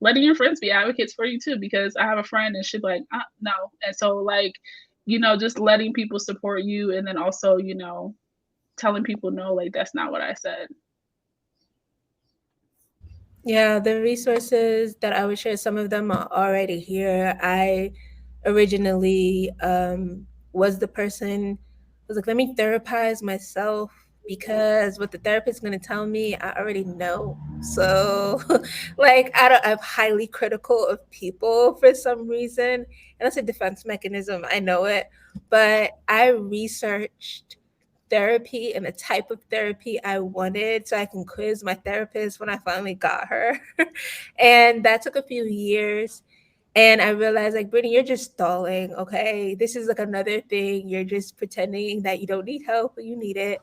letting your friends be advocates for you too, because I have a friend and she's like, no. And so like, just letting people support you, and then also, telling people no, like that's not what I said. Yeah, the resources that I would share, some of them are already here. I originally was the person who was like, let me therapize myself because what the therapist is going to tell me, I already know. So, like, I'm highly critical of people for some reason. And that's a defense mechanism. I know it. But I researched therapy and the type of therapy I wanted so I can quiz my therapist when I finally got her. And that took a few years. And I realized, like, Brittany, you're just stalling, okay? This is like another thing. You're just pretending that you don't need help, but you need it.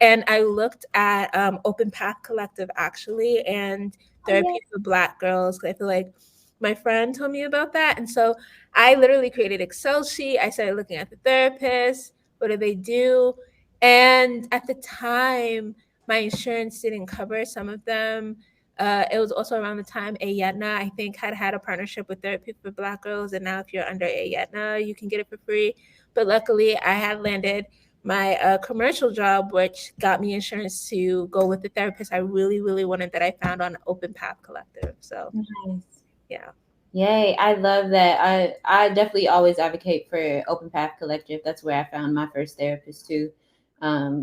And I looked at Open Path Collective, actually, and therapy for Black girls. I feel like my friend told me about that. And so I literally created Excel sheet. I started looking at the therapist. What do they do? And at the time, my insurance didn't cover some of them. It was also around the time Ayetna, I think, had a partnership with Therapy for Black Girls, and now if you're under Ayetna, you can get it for free. But luckily, I had landed my commercial job, which got me insurance to go with the therapist I really, really wanted, that I found on Open Path Collective. So, Nice. yeah. Yay, I love that. I definitely always advocate for Open Path Collective. That's where I found my first therapist too.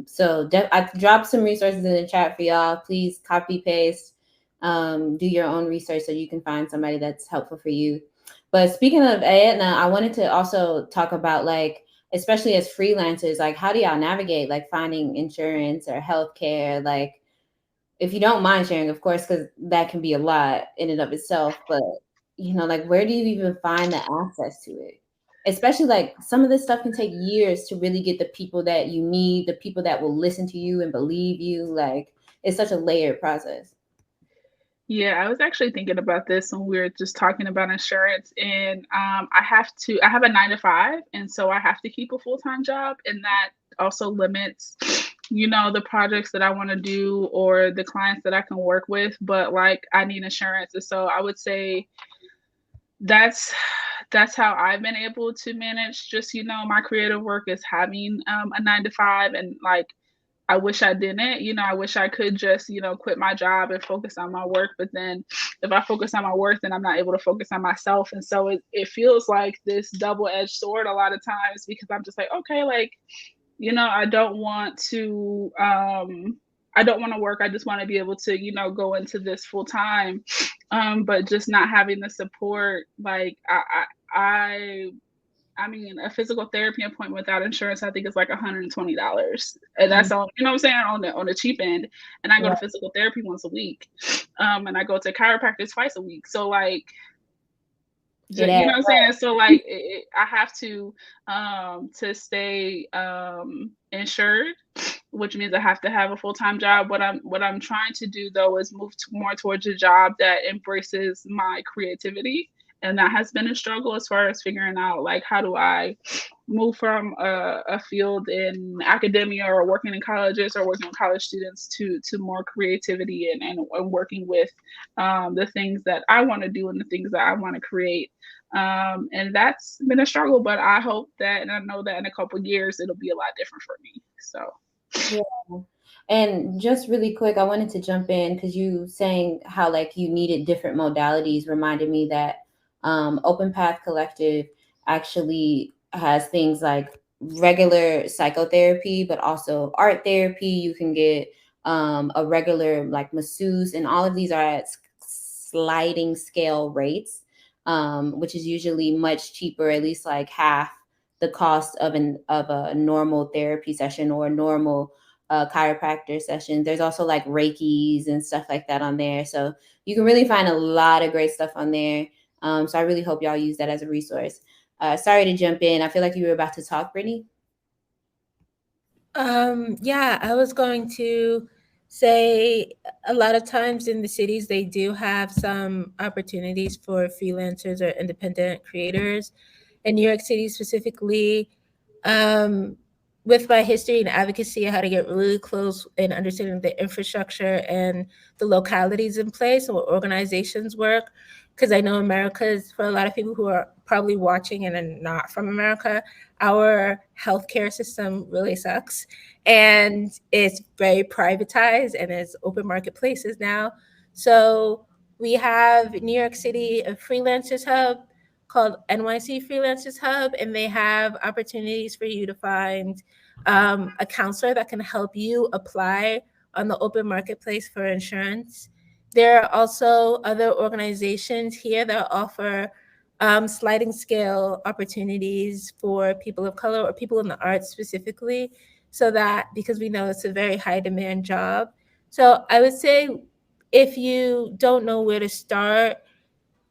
So I dropped some resources in the chat for y'all. Please copy paste, do your own research so you can find somebody that's helpful for you. But speaking of Aetna, I wanted to also talk about, like, especially as freelancers, like, how do y'all navigate like finding insurance or healthcare? Like, if you don't mind sharing, of course, because that can be a lot in and of itself. But like, where do you even find the access to it? Especially like some of this stuff can take years to really get the people that you need, the people that will listen to you and believe you. Like, it's such a layered process. Yeah, I was actually thinking about this when we were just talking about insurance, and I have a 9 to 5, and so I have to keep a full-time job, and that also limits, the projects that I want to do or the clients that I can work with. But like, I need insurance, and so I would say that's how I've been able to manage just my creative work, is having a 9 to 5, and like, I wish I didn't. I wish I could just, quit my job and focus on my work. But then if I focus on my work, then I'm not able to focus on myself. And so it feels like this double-edged sword a lot of times, because I'm just like, okay, like, I don't want to work. I just want to be able to, go into this full time. But just not having the support, like I mean, a physical therapy appointment without insurance, I think it's like $120, and that's all. You know what I'm saying, on the cheap end. And I go to physical therapy once a week, and I go to chiropractor twice a week. So like, you know what I'm saying. So like, I have to stay insured, which means I have to have a full-time job. What I'm trying to do though is move more towards a job that embraces my creativity. And that has been a struggle as far as figuring out, like, how do I move from a field in academia or working in colleges or working with college students to more creativity and working with the things that I want to do and the things that I want to create. And that's been a struggle, but I hope that, and I know that in a couple of years, it'll be a lot different for me. So. Yeah. And just really quick, I wanted to jump in because you saying how like you needed different modalities reminded me that Open Path Collective actually has things like regular psychotherapy, but also art therapy. You can get a regular like masseuse, and all of these are at sliding scale rates, which is usually much cheaper, at least like half the cost of a normal therapy session or a normal chiropractor session. There's also like Reikis and stuff like that on there. So you can really find a lot of great stuff on there. So I really hope y'all use that as a resource. Sorry to jump in. I feel like you were about to talk, Brittany. Yeah, I was going to say a lot of times in the cities, they do have some opportunities for freelancers or independent creators. In New York City specifically, with my history and advocacy, I had to get really close in understanding the infrastructure and the localities in place and what organizations work. Because I know America's, for a lot of people who are probably watching and are not from America, our healthcare system really sucks. And it's very privatized and it's open marketplaces now. So we have New York City, a freelancers hub called NYC Freelancers Hub, and they have opportunities for you to find a counselor that can help you apply on the open marketplace for insurance. There are also other organizations here that offer sliding scale opportunities for people of color or people in the arts specifically, so that, because we know it's a very high demand job. So I would say if you don't know where to start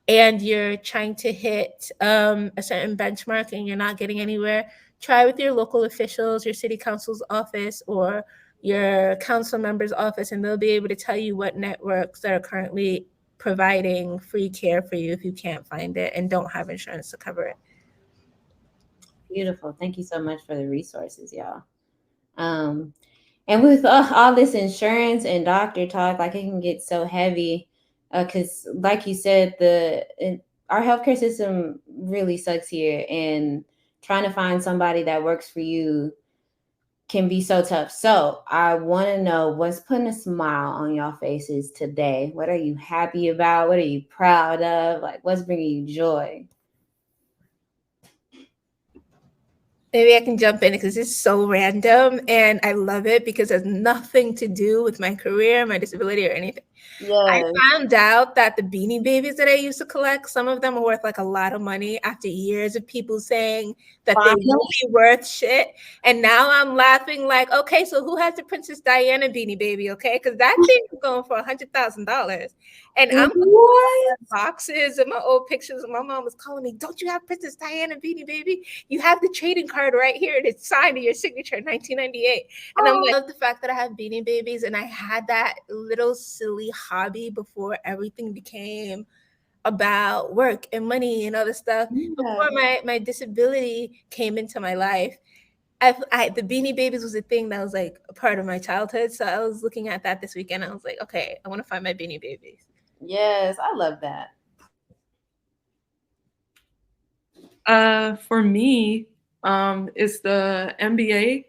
and you're trying to hit a certain benchmark and you're not getting anywhere, try with your local officials, your city council's office, or your council member's office, and they'll be able to tell you what networks that are currently providing free care for you if you can't find it and don't have insurance to cover it. Beautiful. Thank you so much for the resources, y'all. And with all this insurance and doctor talk, like, it can get so heavy. Because, like you said, our healthcare system really sucks here, and trying to find somebody that works for you can be so tough. So I want to know what's putting a smile on y'all faces today. What are you happy about? What are you proud of? Like, what's bringing you joy? Maybe I can jump in because it's so random and I love it because it has nothing to do with my career, my disability, or anything. I Yes. found out that the Beanie Babies that I used to collect, some of them are worth like a lot of money after years of people saying that they won't be worth shit. And now I'm laughing like, okay, so who has the Princess Diana Beanie Baby? Okay, because that thing is going for $100,000. And I'm What? boxes and my old pictures. And my mom was calling me, don't you have Princess Diana Beanie Baby? You have the trading card right here. And it's signed to your signature in 1998. And I'm like, I love the fact that I have Beanie Babies. And I had that little silly hobby before everything became about work and money and other stuff. Yeah. Before my disability came into my life, the Beanie Babies was a thing that was like a part of my childhood. So I was looking at that this weekend. I was like, okay, I want to find my Beanie Babies. Yes, I love that. For me, it's the NBA.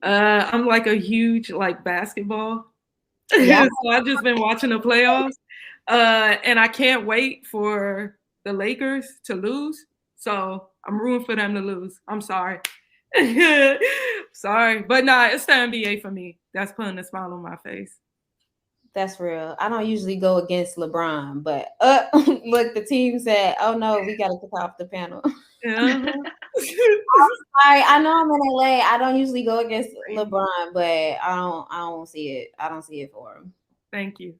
I'm like a huge like basketball. Yeah. So I've just been watching the playoffs. And I can't wait for the Lakers to lose. So I'm rooting for them to lose. I'm sorry. Sorry. But nah, it's the NBA for me. That's putting a smile on my face. That's real. I don't usually go against LeBron, but look, the team said, "Oh no, we got to kick off the panel." Yeah. Sorry, I know I'm in LA. I don't usually go against LeBron, but I don't see it. I don't see it for him. Thank you.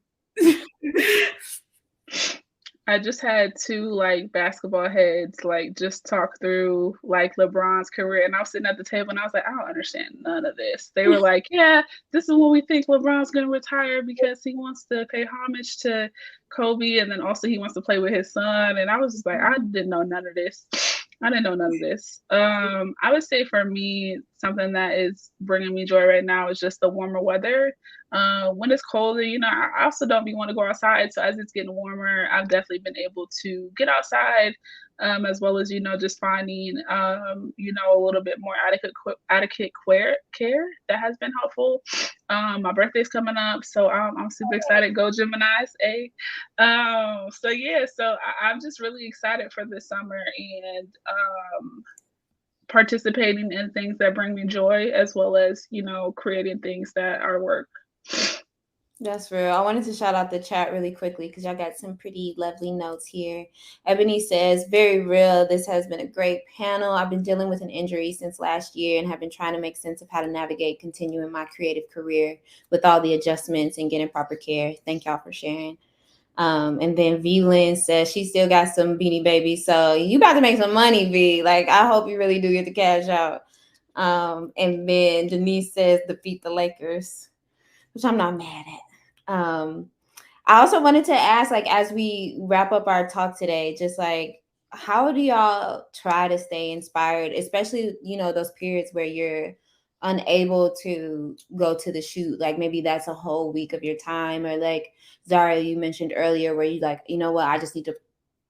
I just had two like basketball heads like just talk through like LeBron's career, and I was sitting at the table and I was like, I don't understand none of this. They were like, yeah, this is when we think LeBron's gonna retire because he wants to pay homage to Kobe, and then also he wants to play with his son. And I was just like, I didn't know none of this. I didn't know none of this. I would say for me, something that is bringing me joy right now is just the warmer weather. When it's colder, you know, I also don't want to go outside. So as it's getting warmer, I've definitely been able to get outside, as well as, you know, just finding, you know, a little bit more adequate care that has been helpful. My birthday's coming up, so I'm super excited. Go Geminis, so yeah, so I'm just really excited for this summer and participating in things that bring me joy, as well as, you know, creating things that are work. That's real. I wanted to shout out the chat really quickly because y'all got some pretty lovely notes here. Ebony says, very real. This has been a great panel. I've been dealing with an injury since last year and have been trying to make sense of how to navigate continuing my creative career with all the adjustments and getting proper care. Thank y'all for sharing. And then V Lynn says she still got some Beanie Babies. So you about to make some money, V. Like, I hope you really do get the cash out. And then Denise says defeat the Lakers, which I'm not mad at. I also wanted to ask, like, as we wrap up our talk today, just like, how do y'all try to stay inspired, especially, you know, those periods where you're unable to go to the shoot? Like maybe that's a whole week of your time, or like Zara, you mentioned earlier, where you like, you know what, I just need to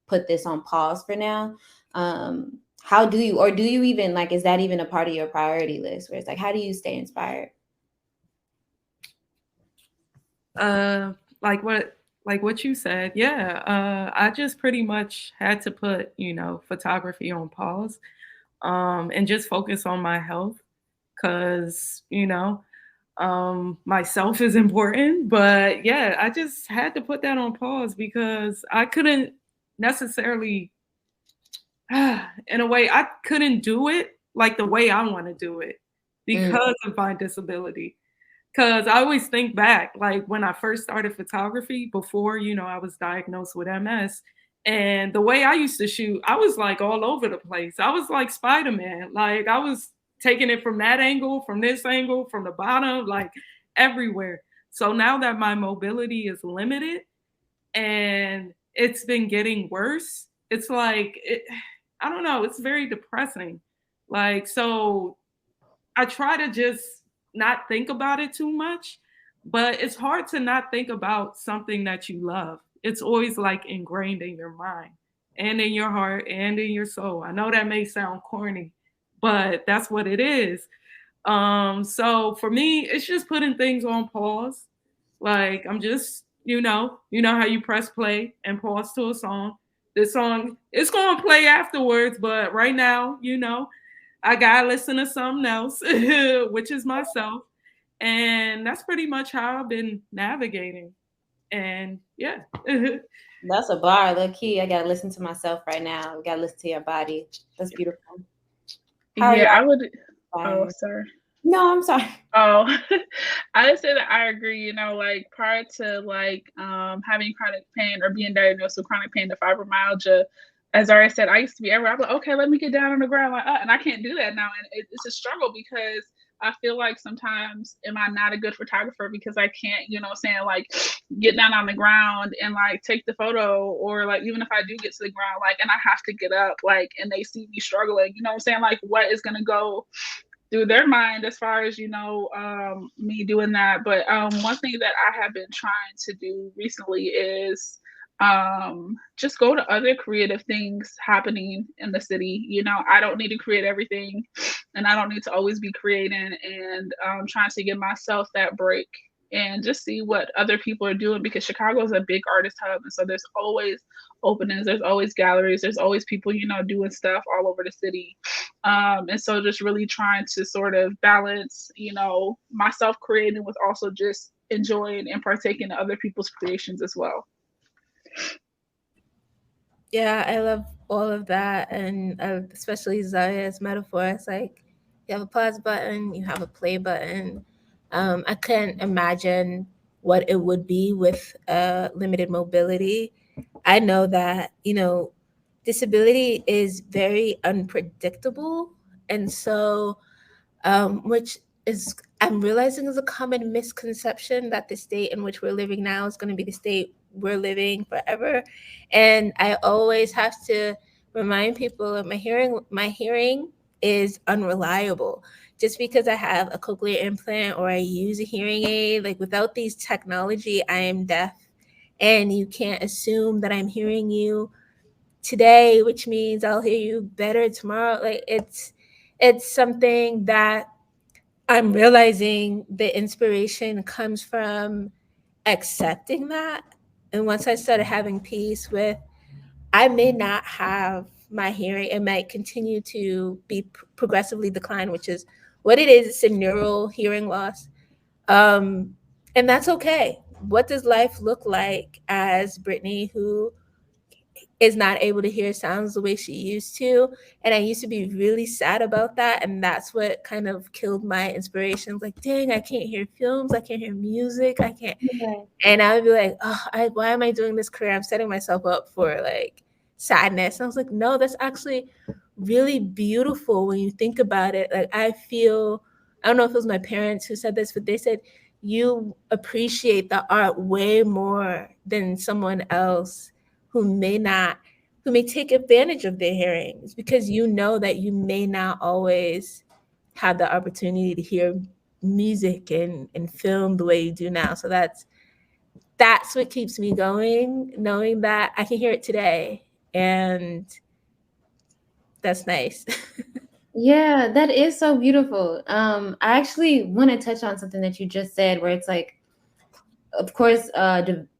put this on pause for now. How do you, or do you even like, is that even a part of your priority list where it's like, how do you stay inspired? Like what you said, yeah. I just pretty much had to put, you know, photography on pause, and just focus on my health, because, you know, myself is important. But yeah, I just had to put that on pause because I couldn't necessarily, in a way, I couldn't do it like the way I want to do it because of my disability. Because I always think back, like when I first started photography before, you know, I was diagnosed with MS. And the way I used to shoot, I was like all over the place. I was like Spider-Man. Like I was taking it from that angle, from this angle, from the bottom, like everywhere. So now that my mobility is limited and it's been getting worse, it's like, I don't know, it's very depressing. Like, so I try to just not think about it too much, but it's hard to not think about something that you love. it's always like ingrained in your mind and in your heart and in your soul. I know that may sound corny, but that's what it is. So for me, it's just putting things on pause. Like I'm just, you know how you press play and pause to a song. This song, it's gonna play afterwards, but right now, I gotta listen to something else, which is myself. And that's pretty much how I've been navigating. And yeah. That's a bar, low key. I gotta listen to myself right now. We gotta listen to your body. That's beautiful. How are Yeah, I y'all would. Oh, inspired? sorry. No, I'm sorry. Oh, I would say that I agree. Like prior to like having chronic pain or being diagnosed with chronic pain, the fibromyalgia, as I already said, I used to be everywhere. I'm like, okay, let me get down on the ground, like, and I can't do that now, and it's a struggle because I feel like sometimes am I not a good photographer because I can't, saying like get down on the ground and like take the photo, or like even if I do get to the ground, like, and I have to get up, like, and they see me struggling, saying, like, what is gonna go through their mind as far as me doing that. But one thing that I have been trying to do recently is just go to other creative things happening in the city. I don't need to create everything, and I don't need to always be creating, and trying to give myself that break and just see what other people are doing, because Chicago is a big artist hub, and so there's always openings, there's always galleries, there's always people doing stuff all over the city. And so just really trying to sort of balance myself creating with also just enjoying and partaking in other people's creations as well. Yeah, I love all of that, and especially Zaya's metaphor. It's like you have a pause button, you have a play button. I couldn't imagine what it would be with limited mobility. I know that disability is very unpredictable, and so which is I'm realizing is a common misconception that the state in which we're living now is going to be the state we're living forever. And I always have to remind people that my hearing is unreliable. Just because I have a cochlear implant or I use a hearing aid, like without these technology, I am deaf. And you can't assume that I'm hearing you today, which means I'll hear you better tomorrow. Like it's something that I'm realizing the inspiration comes from accepting that. And once I started having peace with, I may not have my hearing, it might continue to be progressively decline, which is what it is. It's a neural hearing loss. Um, and that's okay. What does life look like as Brittany, who is not able to hear sounds the way she used to? And I used to be really sad about that, and that's what kind of killed my inspirations. Like, dang, I can't hear films, I can't hear music, I can't. Right. And I would be like, oh, why am I doing this career? I'm setting myself up for like sadness. And I was like, no, that's actually really beautiful when you think about it. Like, I don't know if it was my parents who said this, but they said you appreciate the art way more than someone else who may take advantage of their hearings, because you know that you may not always have the opportunity to hear music and film the way you do now. So that's what keeps me going, knowing that I can hear it today, and that's nice. Yeah, that is so beautiful. I actually want to touch on something that you just said, where it's like, of course,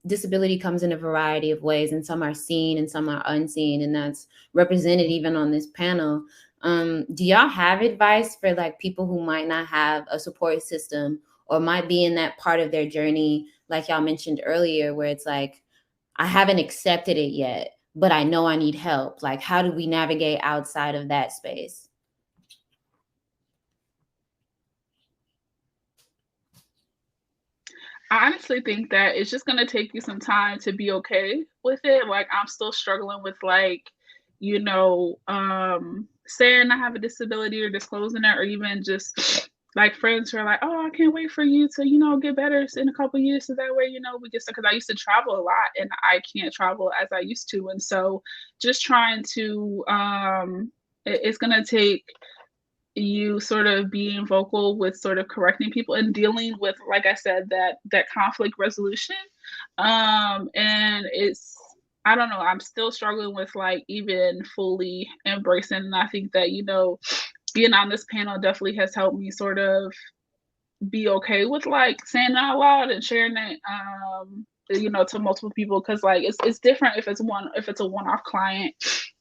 disability comes in a variety of ways, and some are seen and some are unseen, and that's represented even on this panel. Do y'all have advice for like people who might not have a support system or might be in that part of their journey, like y'all mentioned earlier, where it's like, I haven't accepted it yet, but I know I need help? Like, how do we navigate outside of that space? I honestly think that it's just gonna take you some time to be okay with it. Like, I'm still struggling with like, saying I have a disability or disclosing it, or even just like friends who are like, oh, I can't wait for you to, get better in a couple years, so that way, we get stuff. Because I used to travel a lot and I can't travel as I used to. And so just trying to it's gonna take you sort of being vocal with sort of correcting people and dealing with, like I said, that conflict resolution. And I don't know, I'm still struggling with like even fully embracing. And I think that, being on this panel definitely has helped me sort of be okay with like saying it out loud and sharing it, to multiple people. Cause like it's different if it's a one-off client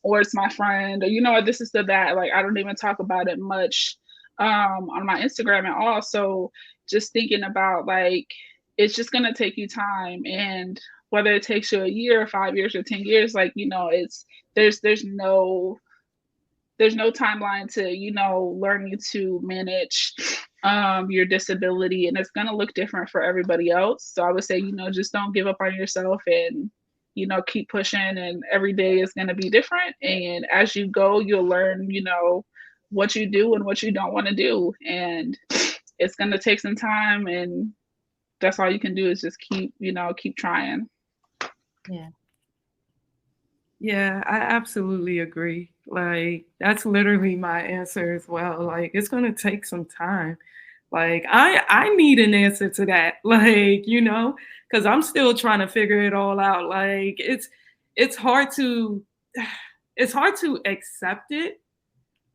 or it's my friend, or this is that. Like I don't even talk about it much on my Instagram at all. So just thinking about like it's just gonna take you time, and whether it takes you a year, 5 years, or 10 years, like it's there's no timeline to learning to manage your disability, and it's going to look different for everybody else. So I would say just don't give up on yourself, and keep pushing, and every day is going to be different, and as you go you'll learn what you do and what you don't want to do, and it's going to take some time, and that's all you can do is just keep trying. Yeah, I absolutely agree. Like, that's literally my answer as well. Like, it's going to take some time. Like, I need an answer to that. Like, because I'm still trying to figure it all out. Like, it's hard to accept it.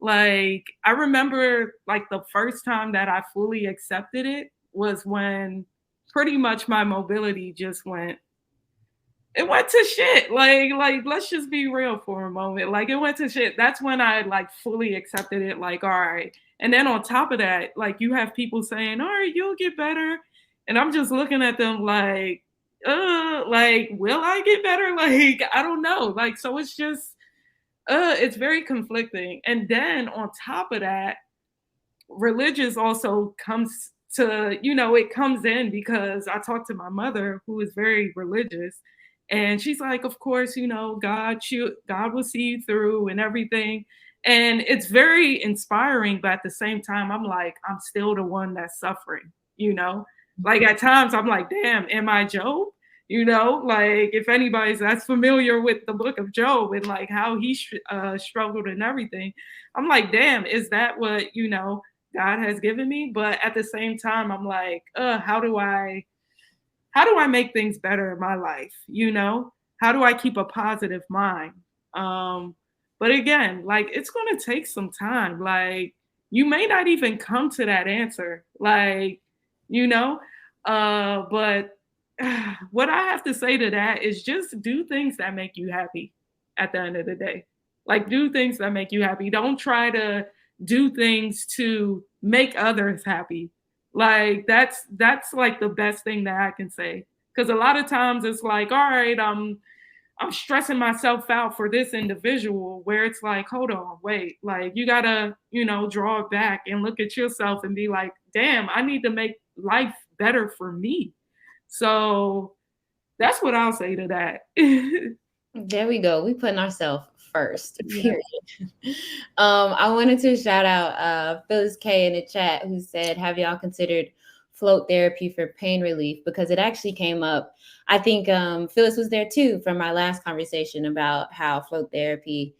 Like, I remember like the first time that I fully accepted it was when pretty much my mobility just went to shit. Like let's just be real for a moment. Like it went to shit. That's when I like fully accepted it. Like, all right. And then on top of that, like you have people saying, all right, you'll get better. And I'm just looking at them like will I get better? Like, I don't know. Like, so it's just, it's very conflicting. And then on top of that, religious also comes to, it comes in because I talked to my mother who is very religious, and she's like, of course, God will see you through and everything. And it's very inspiring, but at the same time, I'm like, I'm still the one that's suffering, Like at times I'm like, damn, am I Job? Like if anybody's that's familiar with the book of Job and like how he struggled and everything, I'm like, damn, is that what, God has given me? But at the same time, I'm like, how do I make things better in my life? How do I keep a positive mind? But again, like it's going to take some time. Like you may not even come to that answer, like, but what I have to say to that is just do things that make you happy at the end of the day. Like do things that make you happy. Don't try to do things to make others happy. Like that's like the best thing that I can say. Because a lot of times it's like, all right, I'm stressing myself out for this individual, where it's like, hold on, wait, like you gotta, draw it back and look at yourself and be like, damn, I need to make life better for me. So that's what I'll say to that. There we go. We putting ourselves first, period. Yeah. I wanted to shout out Phyllis K in the chat who said, have y'all considered float therapy for pain relief? Because it actually came up. I think Phyllis was there too from our last conversation about how float therapy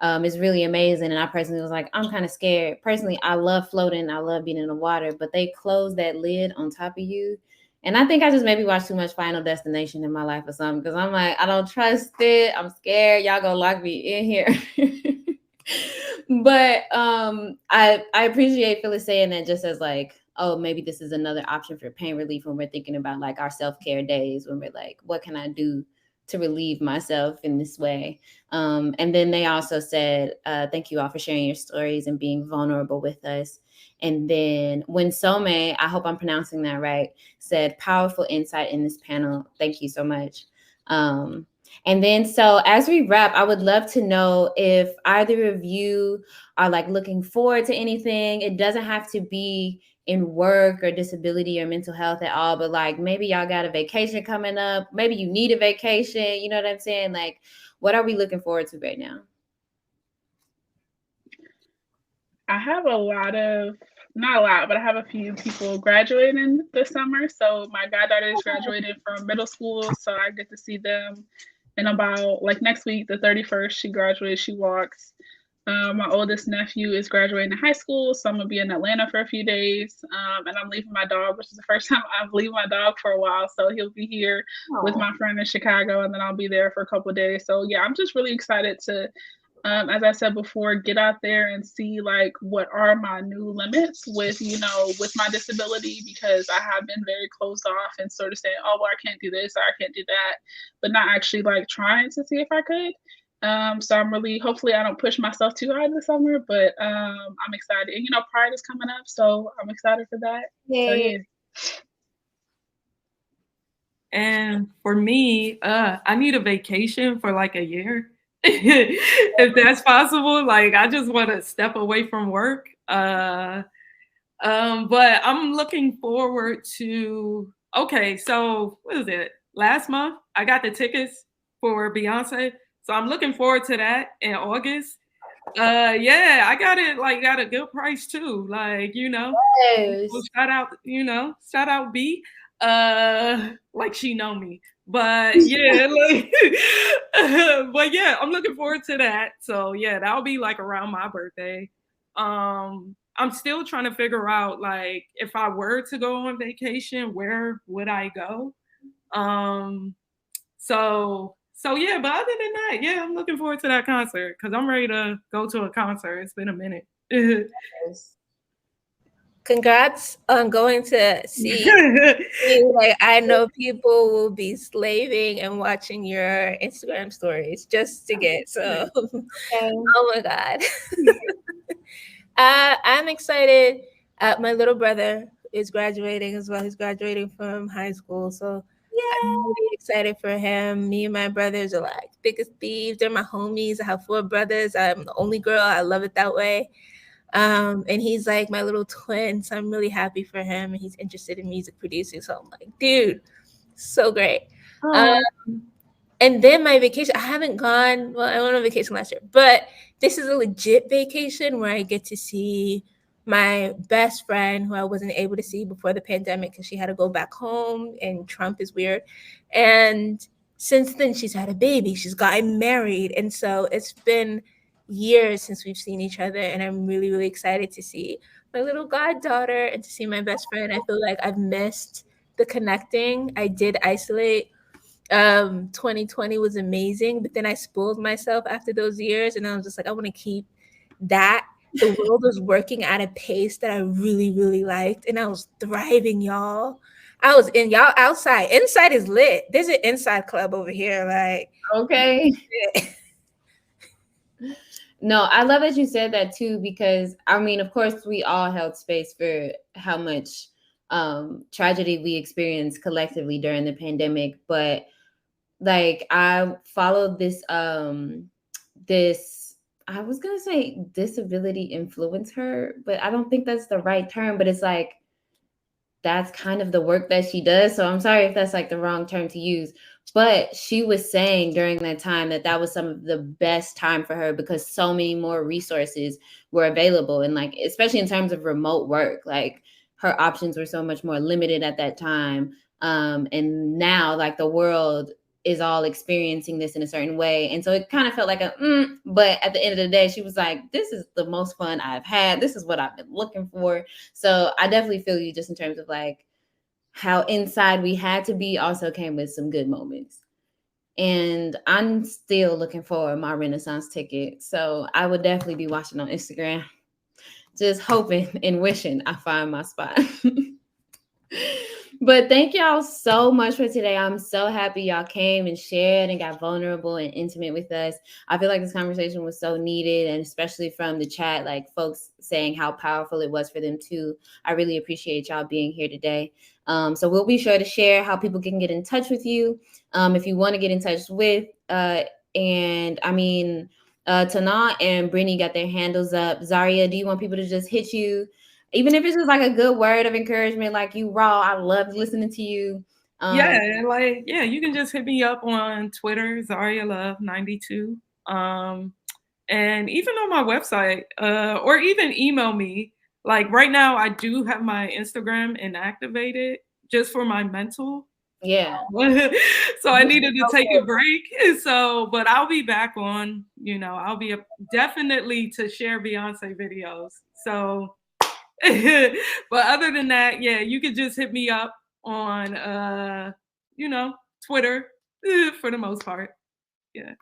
is really amazing. And I personally was like, I'm kind of scared. Personally, I love floating. I love being in the water, but they close that lid on top of you. And I think I just maybe watched too much Final Destination in my life or something, because I'm like, I don't trust it. I'm scared. Y'all gonna lock me in here. But I appreciate Phyllis saying that just as like, oh, maybe this is another option for pain relief when we're thinking about like our self-care days, when we're like, what can I do to relieve myself in this way? And then they also said, thank you all for sharing your stories and being vulnerable with us. And then when Some, I hope I'm pronouncing that right, said, powerful insight in this panel. Thank you so much. And then so as we wrap, I would love to know if either of you are like looking forward to anything. It doesn't have to be in work or disability or mental health at all, but like maybe y'all got a vacation coming up. Maybe you need a vacation. You know what I'm saying? Like, what are we looking forward to right now? I have not a lot, but I have a few people graduating this summer. So my goddaughter is graduating from middle school, so I get to see them in about like next week, the 31st. She graduates, she walks. My oldest nephew is graduating high school, so I'm gonna be in Atlanta for a few days. And I'm leaving my dog, which is the first time I'm leaving my dog for a while. So he'll be here with my friend in Chicago, and then I'll be there for a couple of days. So yeah, I'm just really excited to, as I said before, get out there and see like what are my new limits with, with my disability, because I have been very closed off and sort of saying, oh, well, I can't do this or I can't do that, but not actually like trying to see if I could. So I'm really, hopefully I don't push myself too hard this summer, but I'm excited. And Pride is coming up, so I'm excited for that. So yeah. And for me, I need a vacation for like a year. If that's possible. Like I just want to step away from work. But I'm looking forward to, okay, so what is it? Last month, I got the tickets for Beyonce. So I'm looking forward to that in August. Yeah, I got it, like got a good price too. Like, Yes. Shout out B. Like she know me. But yeah, like but yeah, I'm looking forward to that. So yeah, that'll be like around my birthday. I'm still trying to figure out like if I were to go on vacation, where would I go? So yeah, but other than that, yeah, I'm looking forward to that concert because I'm ready to go to a concert. It's been a minute. Congrats on going to see. Like I know people will be slaving and watching your Instagram stories just to get so. Oh my God. I'm excited. My little brother is graduating as well. He's graduating from high school, so I'm really excited for him. Me and my brothers are like biggest thieves. They're my homies. I have 4 brothers. I'm the only girl. I love it that way. And he's like my little twin, so I'm really happy for him. And he's interested in music producing, so I'm like, dude, so great. And then my vacation, I haven't gone, well, I went on vacation last year, but this is a legit vacation where I get to see my best friend who I wasn't able to see before the pandemic because she had to go back home and Trump is weird. And since then, she's had a baby, she's gotten married. And so it's been years since we've seen each other. And I'm really, really excited to see my little goddaughter and to see my best friend. I feel like I've missed the connecting. I did isolate. 2020 was amazing, but then I spoiled myself after those years, and I was just like, I want to keep that. The world was working at a pace that I really, really liked, and I was thriving, y'all. I was in y'all outside. Inside is lit. There's an inside club over here, like okay. No, I love that you said that too, because I mean, of course, we all held space for how much tragedy we experienced collectively during the pandemic, but like I followed this I was gonna say disability influencer, but I don't think that's the right term, but it's like that's kind of the work that she does. So I'm sorry if that's like the wrong term to use, but she was saying during that time that was some of the best time for her because so many more resources were available, and like especially in terms of remote work, like her options were so much more limited at that time. And now like the world is all experiencing this in a certain way. And so it kind of felt like but at the end of the day, she was like, this is the most fun I've had. This is what I've been looking for. So I definitely feel you just in terms of like how inside we had to be also came with some good moments. And I'm still looking for my Renaissance ticket. So I would definitely be watching on Instagram, just hoping and wishing I find my spot. But thank y'all so much for today. I'm so happy y'all came and shared and got vulnerable and intimate with us. I feel like this conversation was so needed, and especially from the chat, like folks saying how powerful it was for them too. I really appreciate y'all being here today. So we'll be sure to share how people can get in touch with you if you want to get in touch with. And I mean, Tana and Brittany got their handles up. Zaria, do you want people to just hit you? Even if it's just like a good word of encouragement, like you raw, I love listening to you. You can just hit me up on Twitter, Zaria Love 92. And even on my website, or even email me. Like right now, I do have my Instagram inactivated just for my mental Yeah. So I needed to take a break. So, but I'll be back on, I'll be definitely to share Beyonce videos. So, but other than that, yeah, you could just hit me up on, Twitter for the most part. Yeah.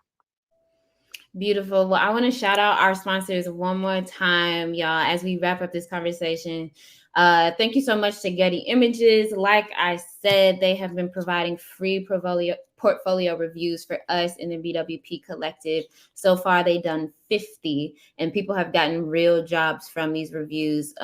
Beautiful. Well, I want to shout out our sponsors one more time, y'all, as we wrap up this conversation. Thank you so much to Getty Images. Like I said, they have been providing free portfolio reviews for us in the BWP Collective. So far, they've done 50, and people have gotten real jobs from these reviews,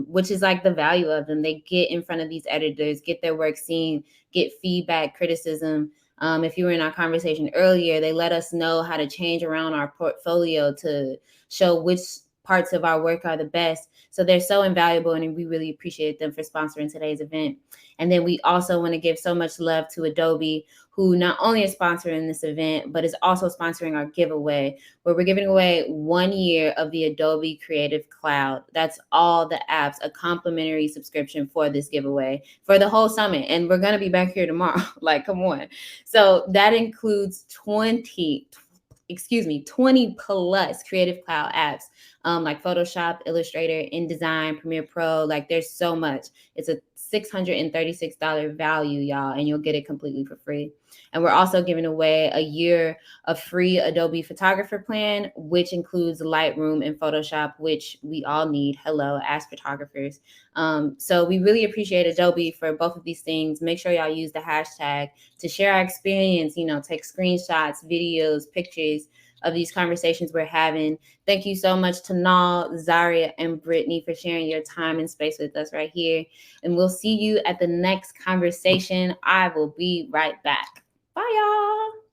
which is like the value of them. They get in front of these editors, get their work seen, get feedback, criticism. If you were in our conversation earlier, they let us know how to change around our portfolio to show which parts of our work are the best. So they're so invaluable, and we really appreciate them for sponsoring today's event. And then we also want to give so much love to Adobe, who not only is sponsoring this event, but is also sponsoring our giveaway, where we're giving away 1 year of the Adobe Creative Cloud. That's all the apps, a complimentary subscription for this giveaway for the whole summit. And we're going to be back here tomorrow. Like, come on. So that includes 20 plus Creative Cloud apps, like Photoshop, Illustrator, InDesign, Premiere Pro. Like, there's so much. It's a $636 value, y'all, and you'll get it completely for free. And we're also giving away a year of free Adobe Photographer plan, which includes Lightroom and Photoshop, which we all need. Hello, as photographers. So we really appreciate Adobe for both of these things. Make sure y'all use the hashtag to share our experience, take screenshots, videos, pictures of these conversations we're having. Thank you so much to Nal, Zaria, and Brittany for sharing your time and space with us right here. And we'll see you at the next conversation. I will be right back. Bye, y'all.